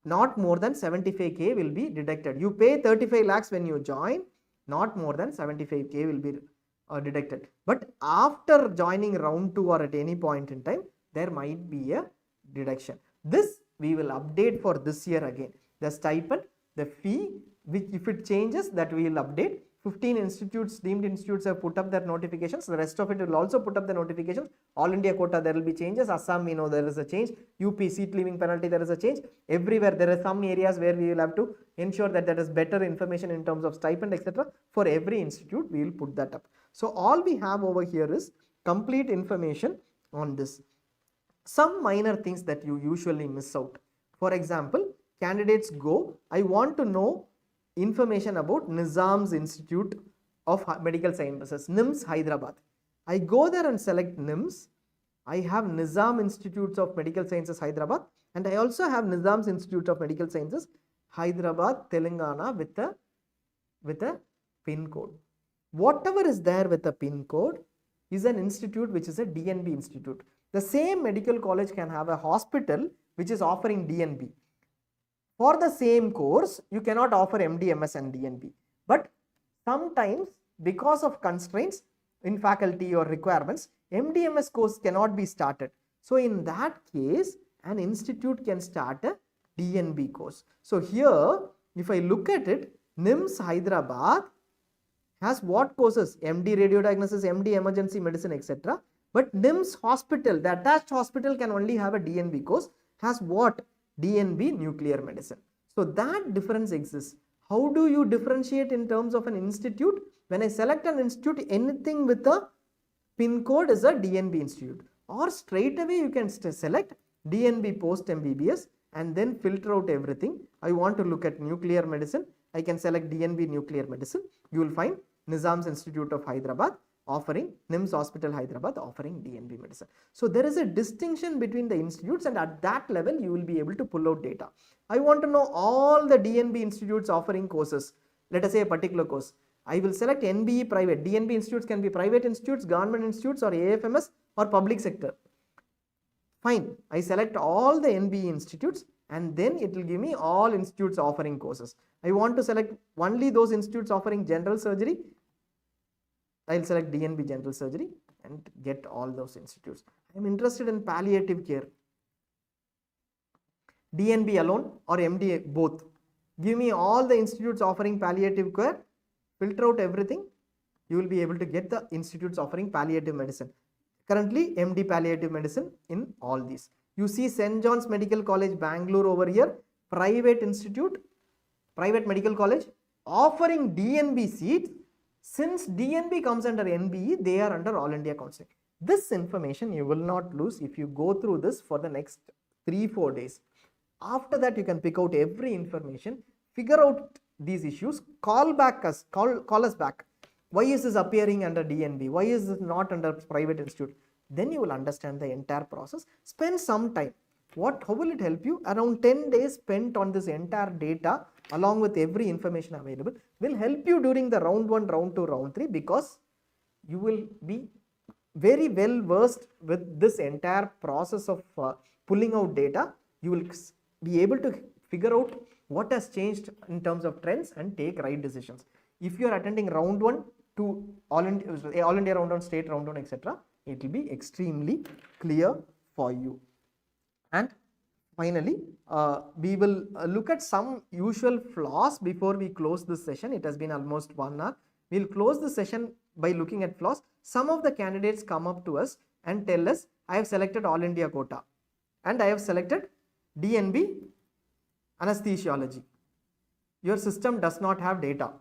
not more than 75k will be deducted. You pay 35 lakhs when you join, not more than 75k will be deducted. But after joining round 2 or at any point in time, there might be a deduction. This we will update for this year again. The stipend, the fee, which if it changes, that we will update. 15 institutes, deemed institutes have put up their notifications. The rest of it will also put up the notifications. All India quota, there will be changes. Assam, we know there is a change. UP, seat leaving penalty, there is a change. Everywhere, there are some areas where we will have to ensure that there is better information in terms of stipend, etc. For every institute, we will put that up. So, all we have over here is complete information on this. Some minor things that you usually miss out. For example, candidates go, I want to know information about Nizam's Institute of Medical Sciences, NIMS Hyderabad. I go there and select NIMS. I have Nizam Institutes of Medical Sciences Hyderabad, and I also have Nizam's Institute of Medical Sciences Hyderabad, Telangana with a pin code. Whatever is there with a pin code is an institute which is a DNB institute. The same medical college can have a hospital which is offering DNB. For the same course, you cannot offer MD, MS and DNB. But sometimes because of constraints in faculty or requirements, MD, MS course cannot be started. So in that case, an institute can start a DNB course. So here, if I look at it, NIMS Hyderabad has what courses? MD radiodiagnosis, MD emergency medicine, etc. But NIMS hospital, the attached hospital can only have a DNB course, has what? DNB nuclear medicine. So that difference exists. How do you differentiate in terms of an institute? When I select an institute, anything with a pin code is a DNB institute, or straight away you can select DNB post MBBS and then filter out everything. I want to look at nuclear medicine. I can select DNB nuclear medicine. You will find Nizam's Institute of Hyderabad offering, NIMS Hospital Hyderabad offering DNB medicine. So there is a distinction between the institutes, and at that level you will be able to pull out data. I want to know all the DNB institutes offering courses. Let us say a particular course. I will select NBE private. DNB institutes can be private institutes, government institutes, or AFMS or public sector. Fine. I select all the NBE institutes and then it will give me all institutes offering courses. I want to select only those institutes offering general surgery. I will select DNB general surgery and get all those institutes. I am interested in palliative care. DNB alone or MD both. Give me all the institutes offering palliative care. Filter out everything. You will be able to get the institutes offering palliative medicine. Currently MD palliative medicine in all these. You see St. John's Medical College Bangalore over here, private institute, private medical college offering DNB seats. Since DNB comes under NBE, they are under All India Counseling. This information you will not lose if you go through this for the next 3-4 days. After that, you can pick out every information, figure out these issues, call us back. Why is this appearing under DNB? Why is this not under private institute? Then you will understand the entire process. Spend some time. How will it help you? Around 10 days spent on this entire data along with every information available will help you during the round 1, round 2, round 3, because you will be very well versed with this entire process of pulling out data. You will be able to figure out what has changed in terms of trends and take right decisions. If you are attending round 1 to all India round 1, state round 1, etc., it will be extremely clear for you. And finally, we will look at some usual flaws before we close this session. It has been almost 1 hour. We will close the session by looking at flaws. Some of the candidates come up to us and tell us, I have selected All India quota and I have selected DNB anesthesiology. Your system does not have data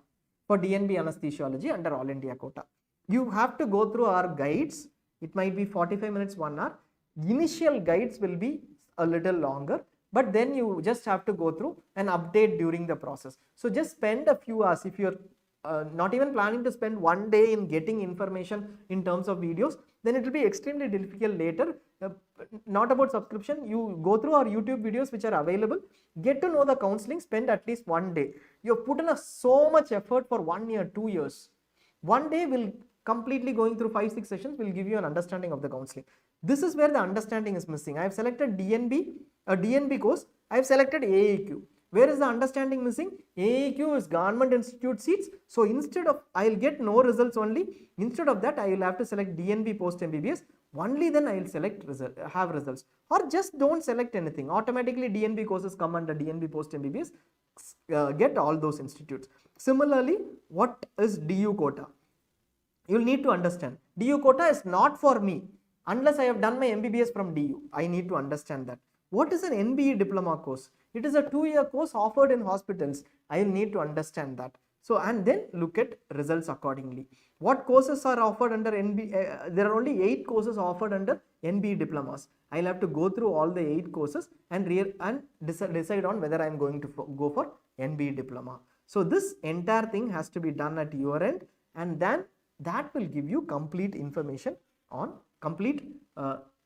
for DNB anesthesiology under All India quota. You have to go through our guides. It might be 45 minutes, 1 hour. Initial guides will be a little longer, but then you just have to go through and update during the process. So just spend a few hours. If you're not even planning to spend 1 day in getting information in terms of videos, then it will be extremely difficult later. Not about subscription, you go through our YouTube videos which are available, get to know the counseling, spend at least 1 day. You have put in so much effort for 1 year, 2 years. One day we'll completely going through 5-6 sessions will give you an understanding of the counseling. This is where the understanding is missing. I have selected a DNB course. I have selected AAQ. Where is the understanding missing? AAQ is government institute seats. So instead of, I will get no results only. Instead of that, I will have to select DNB post MBBS. Only then I will select have results. Or just don't select anything. Automatically DNB courses come under DNB post MBBS. Get all those institutes. Similarly, what is DU quota? You will need to understand. DU quota is not for me unless I have done my MBBS from DU. I need to understand that. What is an NBE Diploma course? It is a 2-year course offered in hospitals. I will need to understand that. So, and then look at results accordingly. What courses are offered under NBE? There are only 8 courses offered under NBE Diplomas. I will have to go through all the 8 courses and decide on whether I am going to go for NBE Diploma. So, this entire thing has to be done at your end, and then that will give you complete information on complete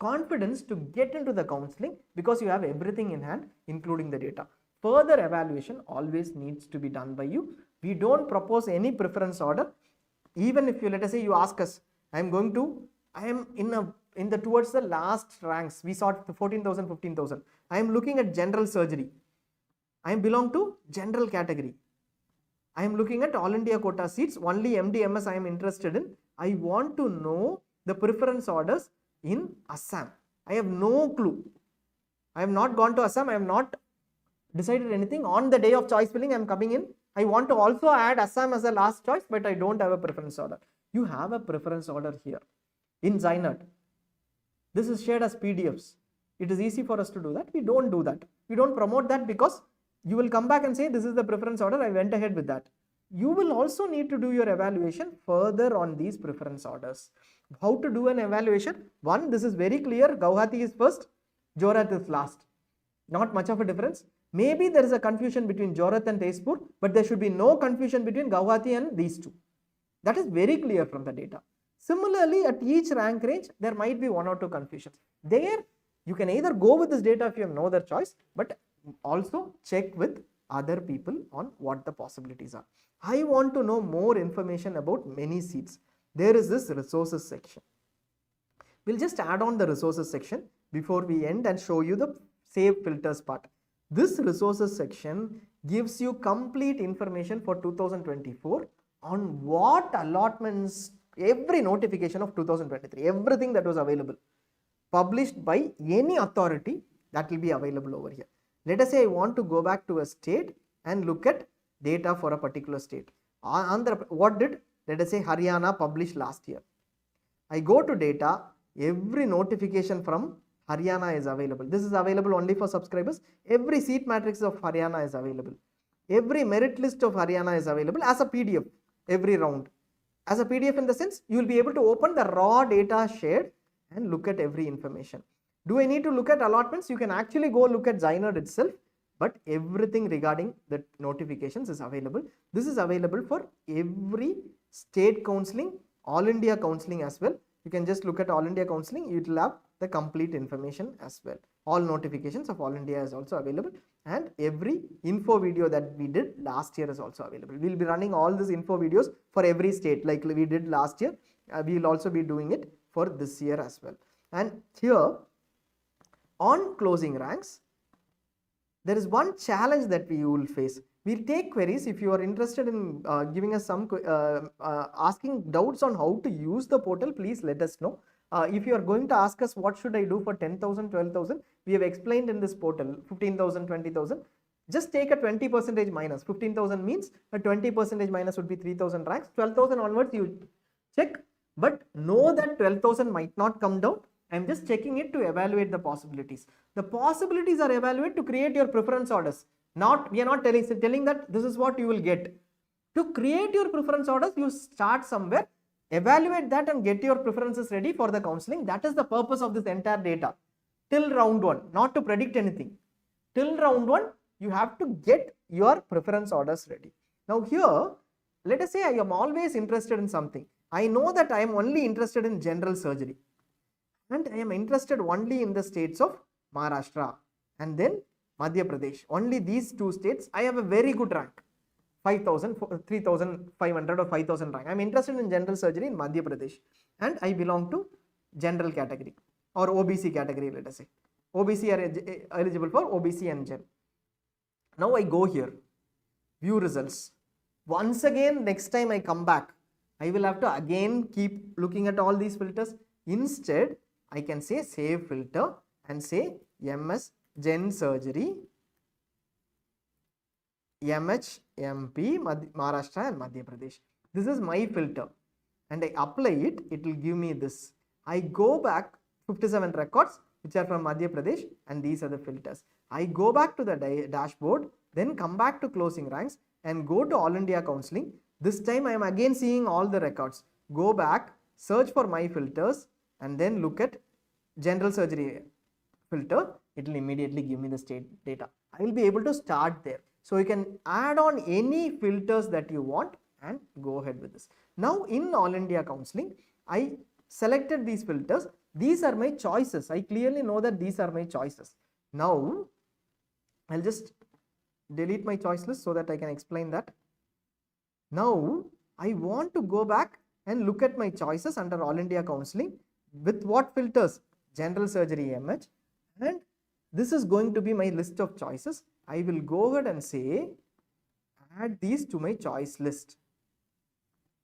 confidence to get into the counseling, because you have everything in hand including the data. Further evaluation always needs to be done by you. We don't propose any preference order. Even if you, let us say you ask us, I am in the towards the last ranks, we saw 14,000, 15,000. I am looking at general surgery. I belong to general category. I am looking at all India quota seats, only MD, MS I am interested in. I want to know the preference orders in Assam. I have no clue. I have not gone to Assam. I have not decided anything. On the day of choice filling, I am coming in. I want to also add Assam as a last choice, but I don't have a preference order. You have a preference order here in ZyNerd. This is shared as PDFs. It is easy for us to do that. We don't do that. We don't promote that, because you will come back and say, this is the preference order, I went ahead with that. You will also need to do your evaluation further on these preference orders. How to do an evaluation? One, this is very clear. Guwahati is first, Jorath is last. Not much of a difference. Maybe there is a confusion between Jorath and Tezpur, but there should be no confusion between Guwahati and these two. That is very clear from the data. Similarly, at each rank range, there might be 1 or 2 confusions. There, you can either go with this data if you have no other choice, but also check with other people on what the possibilities are. I want to know more information about many seats. There is this resources section. We'll just add on the resources section before we end and show you the save filters part. This resources section gives you complete information for 2024 on what allotments, every notification of 2023, everything that was available, published by any authority, that will be available over here. Let us say I want to go back to a state and look at data for a particular state. What did, let us say, Haryana published last year? I go to data, every notification from Haryana is available. This is available only for subscribers. Every seat matrix of Haryana is available. Every merit list of Haryana is available as a PDF every round. As a PDF in the sense, you will be able to open the raw data shared and look at every information. Do I need to look at allotments? You can actually go look at ZyNerd itself, but everything regarding the notifications is available. This is available for every state counseling, all India counseling as well. You can just look at all India counseling, it will have the complete information as well. All notifications of all India is also available, and every info video that we did last year is also available. We will be running all these info videos for every state like we did last year. We will also be doing it for this year as well. And here on closing ranks, there is one challenge that we will face. We'll take queries. If you are interested in giving us some asking doubts on how to use the portal, please let us know. If you are going to ask us what should I do for 10,000, 12,000, we have explained in this portal 15,000, 20,000. Just take a 20% minus. 15,000 means a 20% minus would be 3,000 ranks. 12,000 onwards you check, but know that 12,000 might not come down. I am just checking it to evaluate the possibilities. The possibilities are evaluated to create your preference orders. We are not telling that this is what you will get. To create your preference orders, you start somewhere, evaluate that and get your preferences ready for the counseling. That is the purpose of this entire data. Till round 1, not to predict anything. Till round 1, you have to get your preference orders ready. Now here, let us say I am always interested in something. I know that I am only interested in general surgery. And I am interested only in the states of Maharashtra and then Madhya Pradesh. Only these 2 states, I have a very good rank. 5,000, 3,500 or 5,000 rank. I'm interested in general surgery in Madhya Pradesh and I belong to general category or OBC category, let us say. OBC are eligible for OBC and Gen. Now I go here, view results. Once again, next time I come back, I will have to again keep looking at all these filters. Instead, I can say save filter and say MS Gen Surgery, MH, MP, Maharashtra and Madhya Pradesh. This is my filter and I apply it, it will give me this. I go back 57 records which are from Madhya Pradesh and these are the filters. I go back to the dashboard, then come back to closing ranks and go to All India Counseling. This time I am again seeing all the records. Go back, search for my filters and then look at general surgery filter. It will immediately give me the state data. I will be able to start there. So you can add on any filters that you want and go ahead with this. Now in All India Counseling, I selected these filters. These are my choices. I clearly know that these are my choices. Now I'll just delete my choice list so that I can explain that. Now I want to go back and look at my choices under All India Counseling with what filters? General surgery MH, and this is going to be my list of choices. I will go ahead and say add these to my choice list.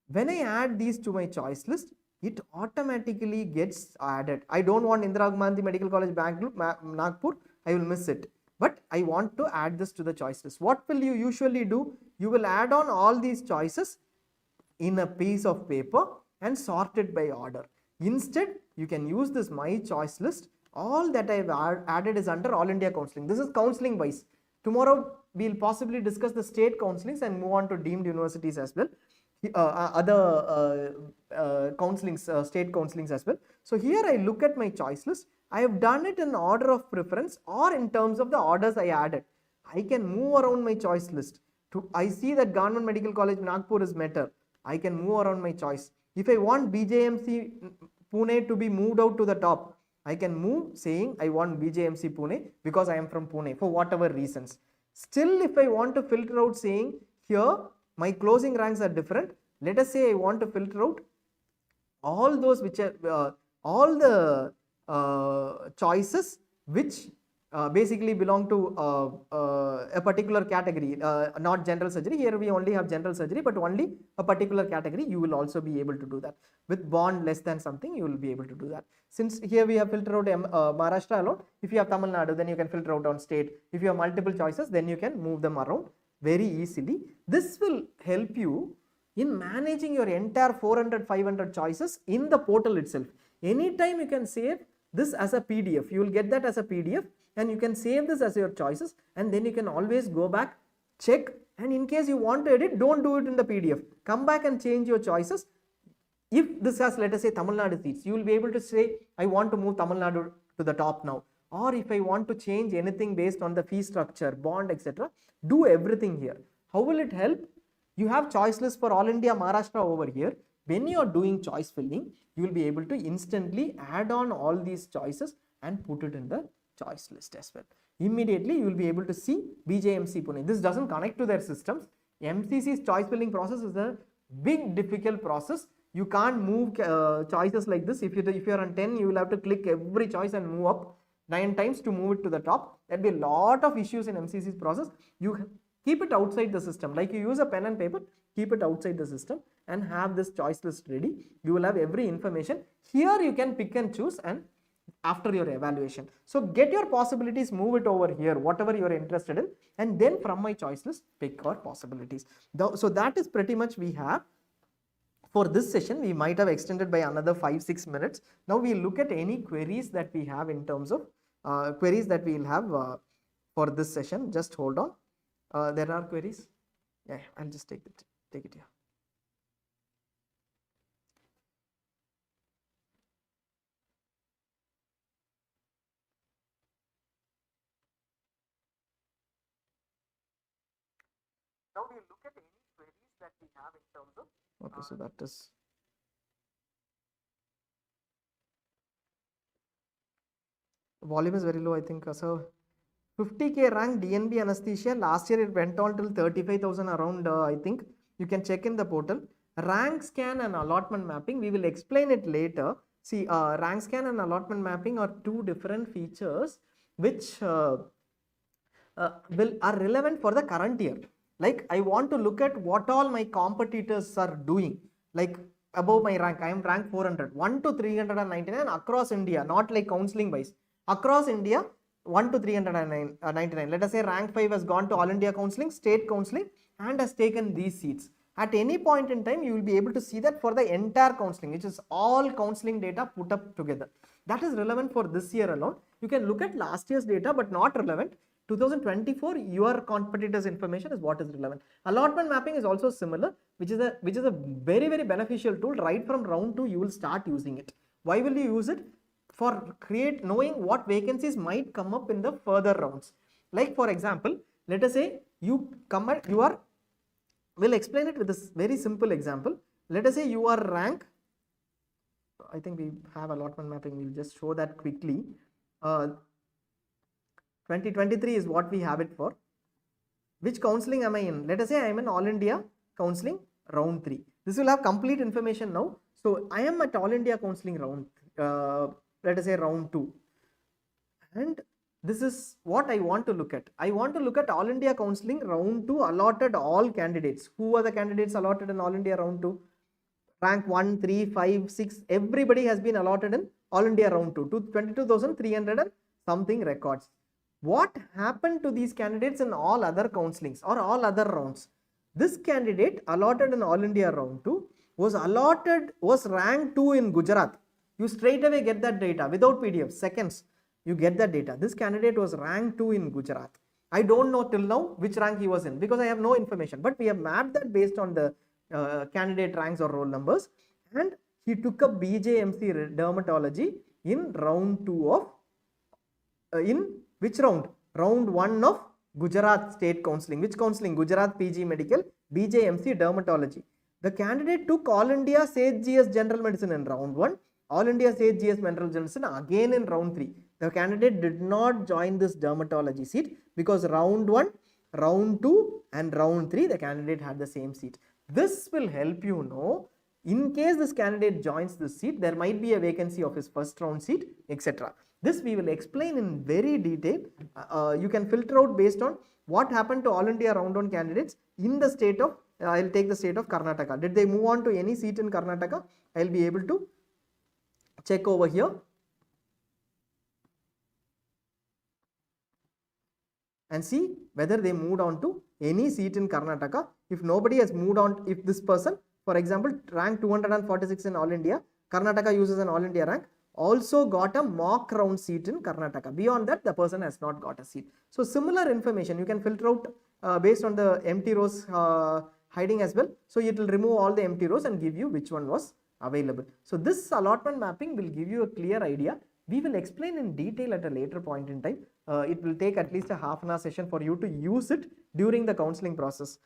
When I add these to my choice list, it automatically gets added. I don't want Indira Gandhi Medical College Bangalore, Nagpur, I will miss it. But I want to add this to the choice list. What will you usually do? You will add on all these choices in a piece of paper and sort it by order. Instead, you can use this my choice list. All that I have added is under All India Counseling. This is counseling wise. Tomorrow we will possibly discuss the state counselings and move on to deemed universities as well. Other counselings, state counselings as well. So here I look at my choice list. I have done it in order of preference or in terms of the orders I added. I can move around my choice list. I see that Government Medical College Nagpur is better. I can move around my choice. If I want BJMC Pune to be moved out to the top, I can move saying I want BJMC Pune because I am from Pune for whatever reasons. Still, if I want to filter out saying here my closing ranks are different, let us say I want to filter out all those which are all the choices which basically belong to a particular category, not general surgery. Here we only have general surgery, but only a particular category. You will also be able to do that. With bond less than something, you will be able to do that. Since here we have filtered out Maharashtra alone, if you have Tamil Nadu, then you can filter out on state. If you have multiple choices, then you can move them around very easily. This will help you in managing your entire 400, 500 choices in the portal itself. Anytime you can save this as a PDF, you will get that as a PDF and you can save this as your choices, and then you can always go back, check, and in case you want to edit, don't do it in the PDF. Come back and change your choices. If this has, let us say, Tamil Nadu seats, you will be able to say, I want to move Tamil Nadu to the top now. Or if I want to change anything based on the fee structure, bond, etc., do everything here. How will it help? You have choice list for All India Maharashtra over here. When you are doing choice filling, you will be able to instantly add on all these choices and put it in the choice list as well. Immediately you will be able to see BJMC Pune. This doesn't connect to their systems. MCC's choice filling process is a big difficult process. You can't move choices like this. If you are on 10, you will have to click every choice and move up 9 times to move it to the top. There will be a lot of issues in MCC's process. You keep it outside the system. Like you use a pen and paper, keep it outside the system and have this choice list ready. You will have every information. Here you can pick and choose and after your evaluation. So get your possibilities, move it over here, whatever you are interested in, and then from my choice list, pick your possibilities. So that is pretty much we have. For this session, we might have extended by another 5-6 minutes. Now we look at any queries that we have in terms of queries that we will have for this session. Just hold on. There are queries. Yeah, I'll just take it here. Now we look at any queries that we have in terms of. Okay, so that is. Volume is very low, I think. So 50K rank DNB anesthesia. Last year it went on till 35,000 around, I think. You can check in the portal. Rank scan and allotment mapping, we will explain it later. See, rank scan and allotment mapping are two different features which are relevant for the current year. Like I want to look at what all my competitors are doing. Like above my rank, I am rank 400, 1 to 399 across India, not like counseling wise. Across India, 1 to 399. Let us say rank 5 has gone to All India Counseling, State Counseling, and has taken these seats. At any point in time, you will be able to see that for the entire counseling, which is all counseling data put up together. That is relevant for this year alone. You can look at last year's data, but not relevant. 2024, your competitors' information is what is relevant. Allotment mapping is also similar, which is a very, very beneficial tool. Right from round 2, you will start using it. Why will you use it? For knowing what vacancies might come up in the further rounds. Like for example, let us say we'll explain it with this very simple example. Let us say you are rank, I think we have allotment mapping, we'll just show that quickly. 2023 is what we have it for. Which counseling am I in? Let us say I am in All India Counseling round 3. This will have complete information now. So I am at All India Counseling round, let us say round 2. And this is what I want to look at. I want to look at All India Counseling round 2 allotted all candidates. Who are the candidates allotted in All India round 2? Rank 1, 3, 5, 6. Everybody has been allotted in All India round 2 to 22,300 and something records. What happened to these candidates in all other counselings or all other rounds? This candidate allotted in All India round 2 was rank 2 in Gujarat. You straight away get that data without PDF, seconds. You get that data. This candidate was rank 2 in Gujarat. I don't know till now which rank he was in because I have no information, but we have mapped that based on the candidate ranks or roll numbers, and he took up BJMC dermatology in round 2 of in which round? Round 1 of Gujarat State Counseling. Which counseling? Gujarat PG Medical, BJMC Dermatology. The candidate took All India Sage GS General Medicine in round 1, All India Sage GS General Medicine again in round 3. The candidate did not join this dermatology seat because round 1, round 2 and round 3 the candidate had the same seat. This will help you know, in case this candidate joins this seat, there might be a vacancy of his first round seat, etc. This we will explain in very detail. You can filter out based on what happened to All India round 1 candidates in the state of, I will take the state of Karnataka. Did they move on to any seat in Karnataka? I will be able to check over here and see whether they moved on to any seat in Karnataka. If nobody has moved on, if this person, for example, rank 246 in All India, Karnataka uses an All India rank, also got a mock round seat in Karnataka. Beyond that, the person has not got a seat. So similar information you can filter out based on the empty rows hiding as well. So it will remove all the empty rows and give you which one was available. So this allotment mapping will give you a clear idea. We will explain in detail at a later point in time. It will take at least a half-an-hour session for you to use it during the counseling process.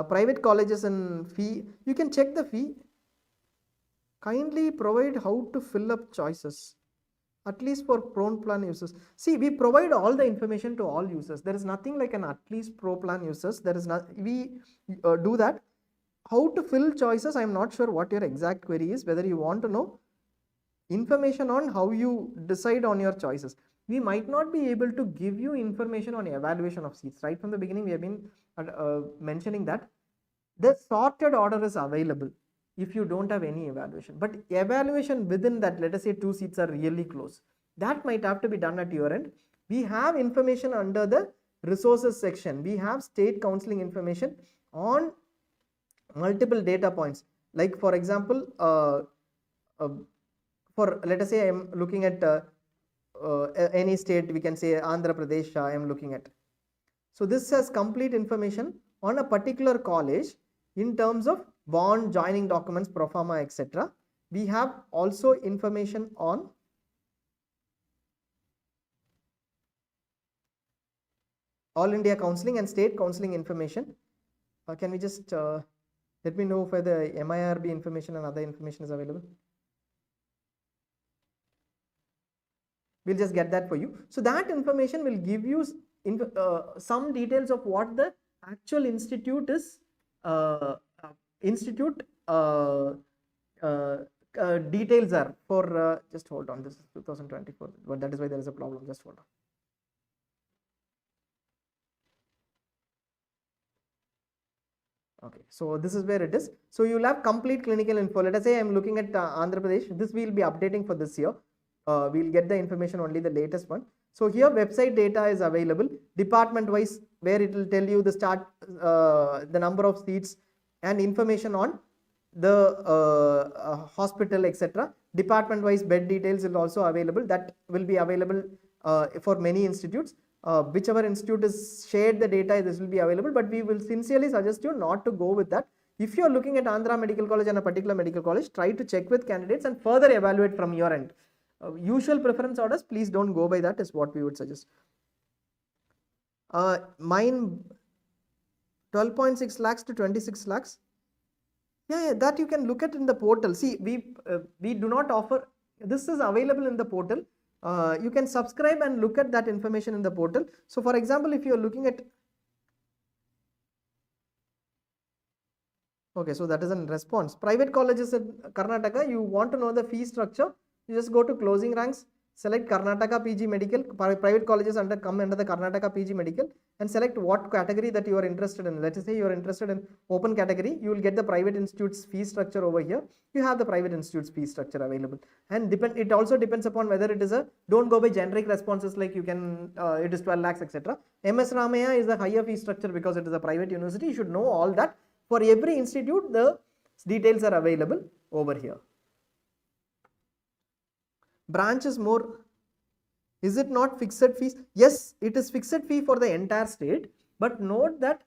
Private colleges and fee, you can check the fee. Kindly provide how to fill up choices, at least for pro plan users. See, we provide all the information to all users. There is nothing like an at least pro plan users. There is not, we do that. How to fill choices, I am not sure what your exact query is, whether you want to know information on how you decide on your choices. We might not be able to give you information on evaluation of seats. Right from the beginning, we have been mentioning that the sorted order is available if you don't have any evaluation. But evaluation within that, let us say 2 seats are really close. That might have to be done at your end. We have information under the resources section. We have state counseling information on multiple data points. Like for example, for let us say I am looking at any state, we can say Andhra Pradesh I am looking at. So this has complete information on a particular college in terms of bond, joining documents, pro forma, etc. We have also information on All India Counseling and State Counseling information. Can we just let me know whether MIRB information and other information is available? We'll just get that for you. So that information will give you some details of what the actual institute is, institute details are for, just hold on, this is 2024, but that is why there is a problem, just hold on. Okay, so this is where it is. So you will have complete clinical info. Let us say I am looking at Andhra Pradesh. This we will be updating for this year. We will get the information only the latest one. So here website data is available department wise, where it will tell you the start, the number of seats and information on the hospital, etc. Department wise bed details is also available. That will be available for many institutes. Whichever institute is shared the data, this will be available, but we will sincerely suggest you not to go with that. If you are looking at Andhra Medical College and a particular medical college, try to check with candidates and further evaluate from your end. Usual preference orders, please don't go by that, is what we would suggest. Mine 12.6 lakhs to 26 lakhs. Yeah, that you can look at in the portal. See, we do not offer, this is available in the portal. You can subscribe and look at that information in the portal. So for example, if you are looking at, okay, so that is a response. Private colleges in Karnataka, you want to know the fee structure, you just go to closing ranks, select Karnataka PG Medical, private colleges come under the Karnataka PG Medical, and select what category that you are interested in. Let us say you are interested in open category, you will get the private institute's fee structure over here. You have the private institute's fee structure available, and it also depends upon whether it is a, don't go by generic responses like you can, it is 12 lakhs, etc. MS Ramaya is a higher fee structure because it is a private university. You should know all that. For every institute, the details are available over here. Branch is more, is it not fixed fees? Yes, it is fixed fee for the entire state, but note that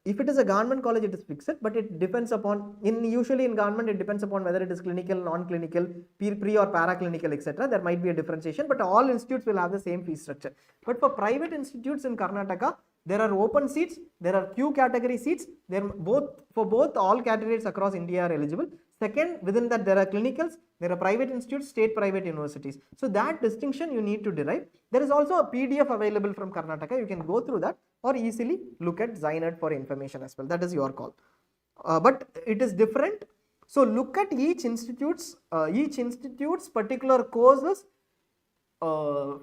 if it is a government college, it is fixed, but it depends upon, usually in government, it depends upon whether it is clinical, non-clinical, pre or paraclinical, etc. There might be a differentiation, but all institutes will have the same fee structure. But for private institutes in Karnataka, there are open seats, there are Q category seats, for both all candidates across India are eligible. Second, within that there are clinicals, there are private institutes, state private universities. So that distinction you need to derive. There is also a PDF available from Karnataka. You can go through that or easily look at ZyNerd for information as well. That is your call. But it is different. So look at each institute's particular courses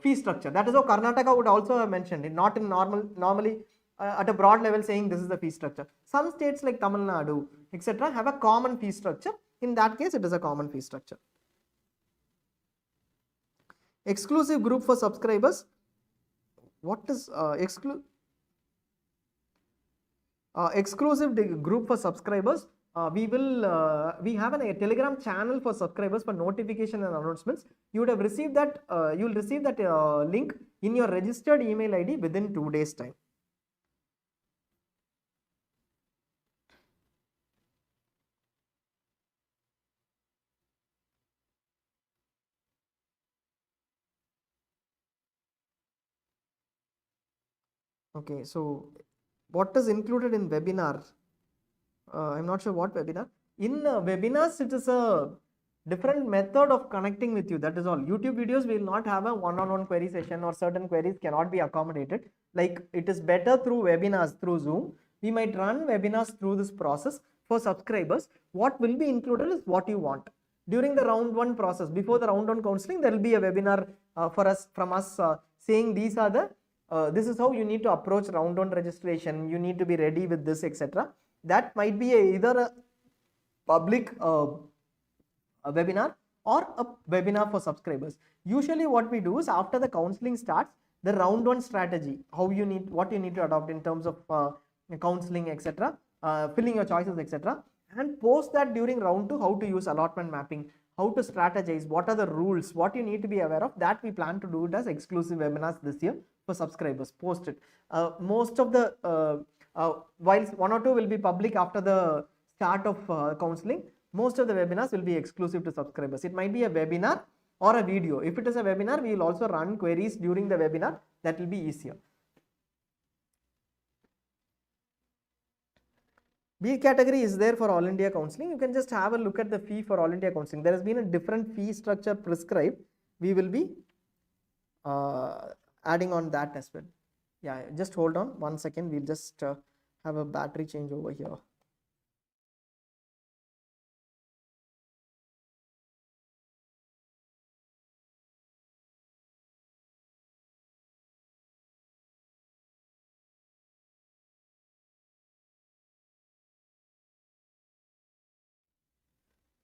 fee structure. That is how Karnataka would also have mentioned it, not in normally at a broad level saying this is the fee structure. Some states like Tamil Nadu, etc. have a common fee structure. In that case, it is a common fee structure. Exclusive group for subscribers. What is exclusive group for subscribers? We have a Telegram channel for subscribers for notification and announcements. You would have received that. You will receive that link in your registered email ID within 2 days time. Okay, so what is included in webinar? I'm not sure what webinar. In webinars, it is a different method of connecting with you. That is all. YouTube videos will not have a one-on-one query session, or certain queries cannot be accommodated. Like it is better through webinars through Zoom. We might run webinars through this process for subscribers. What will be included is what you want. During the round 1 process, before the round 1 counseling, there will be a webinar from us saying these are the this is how you need to approach round 1 registration. You need to be ready with this, etc. That might be either a public a webinar or a webinar for subscribers. Usually what we do is after the counseling starts, the round 1 strategy, what you need to adopt in terms of counseling, etc., filling your choices, etc., and post that during round 2, how to use allotment mapping, how to strategize, what are the rules, what you need to be aware of. That we plan to do it as exclusive webinars this year for subscribers. Post it. Most of the while 1 or 2 will be public after the start of counseling, most of the webinars will be exclusive to subscribers. It might be a webinar or a video. If it is a webinar, we will also run queries during the webinar. That will be easier. B category is there for All India Counseling. You can just have a look at the fee for All India Counseling. There has been a different fee structure prescribed. We will be adding on that as well. Yeah, just hold on 1 second. We'll just have a battery change over here.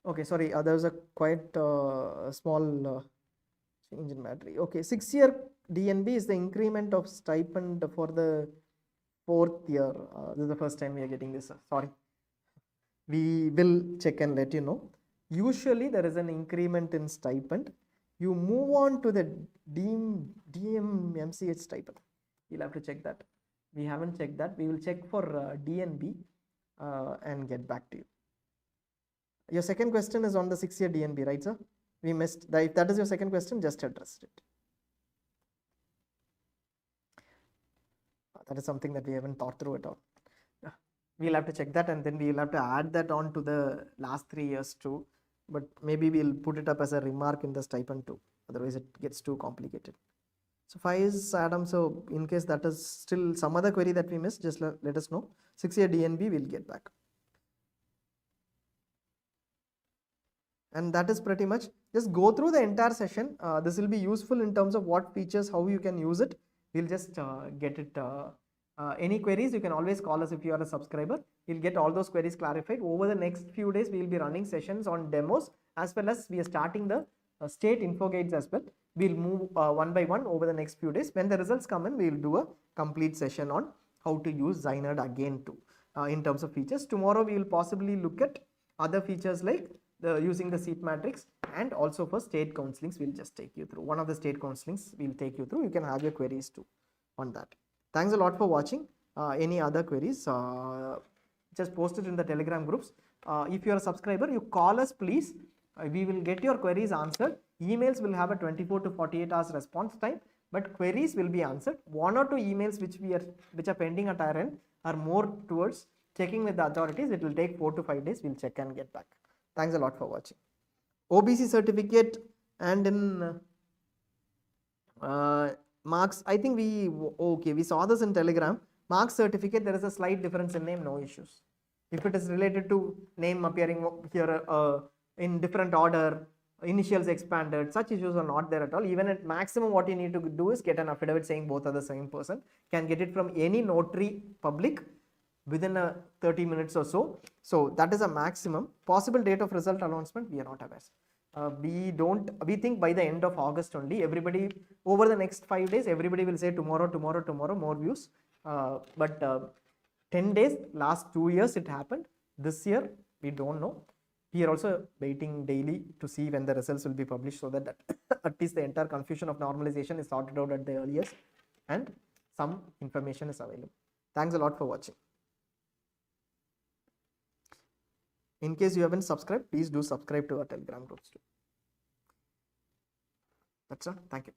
Okay, sorry, there was a quite small change in battery. Okay, 6-year DNB is the increment of stipend for the 4th year. This is the first time we are getting this. Sorry. We will check and let you know. Usually there is an increment in stipend. You move on to the DMMCH stipend. You'll have to check that. We haven't checked that. We will check for DNB and get back to you. Your second question is on the 6-year DNB, right, sir? We missed that. If that is your second question, just address it. That is something that we haven't thought through at all. We'll have to check that, and then we'll have to add that on to the last 3 years too. But maybe we'll put it up as a remark in the stipend too. Otherwise, it gets too complicated. So 5 is Adam. So in case that is still some other query that we missed, just let us know. 6-year DNB, we'll get back. And that is pretty much. Just go through the entire session. This will be useful in terms of what features, how you can use it. We'll just get it. Any queries, you can always call us if you are a subscriber. We'll get all those queries clarified. Over the next few days, we will be running sessions on demos, as well as we are starting the state info guides as well. We'll move one by one over the next few days. When the results come in, we will do a complete session on how to use ZyNerd again too, in terms of features. Tomorrow, we will possibly look at other features like using the seat matrix, and also for state counselings, we'll just take you through. One of the state counselings we'll take you through. You can have your queries too on that. Thanks a lot for watching. Any other queries, just post it in the Telegram groups. If you are a subscriber, you call us please. We will get your queries answered. Emails will have a 24 to 48 hours response time, but queries will be answered. 1 or 2 emails which are pending at our end are more towards checking with the authorities. It will take 4 to 5 days. We'll check and get back. Thanks a lot for watching. OBC certificate and in marks, I think we saw this in Telegram. Marks certificate, there is a slight difference in name, no issues. If it is related to name appearing here in different order, initials expanded, such issues are not there at all. Even at maximum, what you need to do is get an affidavit saying both are the same person. Can get it from any notary public within 30 minutes or so. So that is a maximum. Possible date of result announcement, we are not aware. We think by the end of August only. Everybody over the next 5 days, everybody will say tomorrow, more views. But 10 days, last 2 years it happened. This year, we don't know. We are also waiting daily to see when the results will be published, so that at least the entire confusion of normalization is sorted out at the earliest and some information is available. Thanks a lot for watching. In case you haven't subscribed, please do subscribe to our Telegram groups too. That's all. Thank you.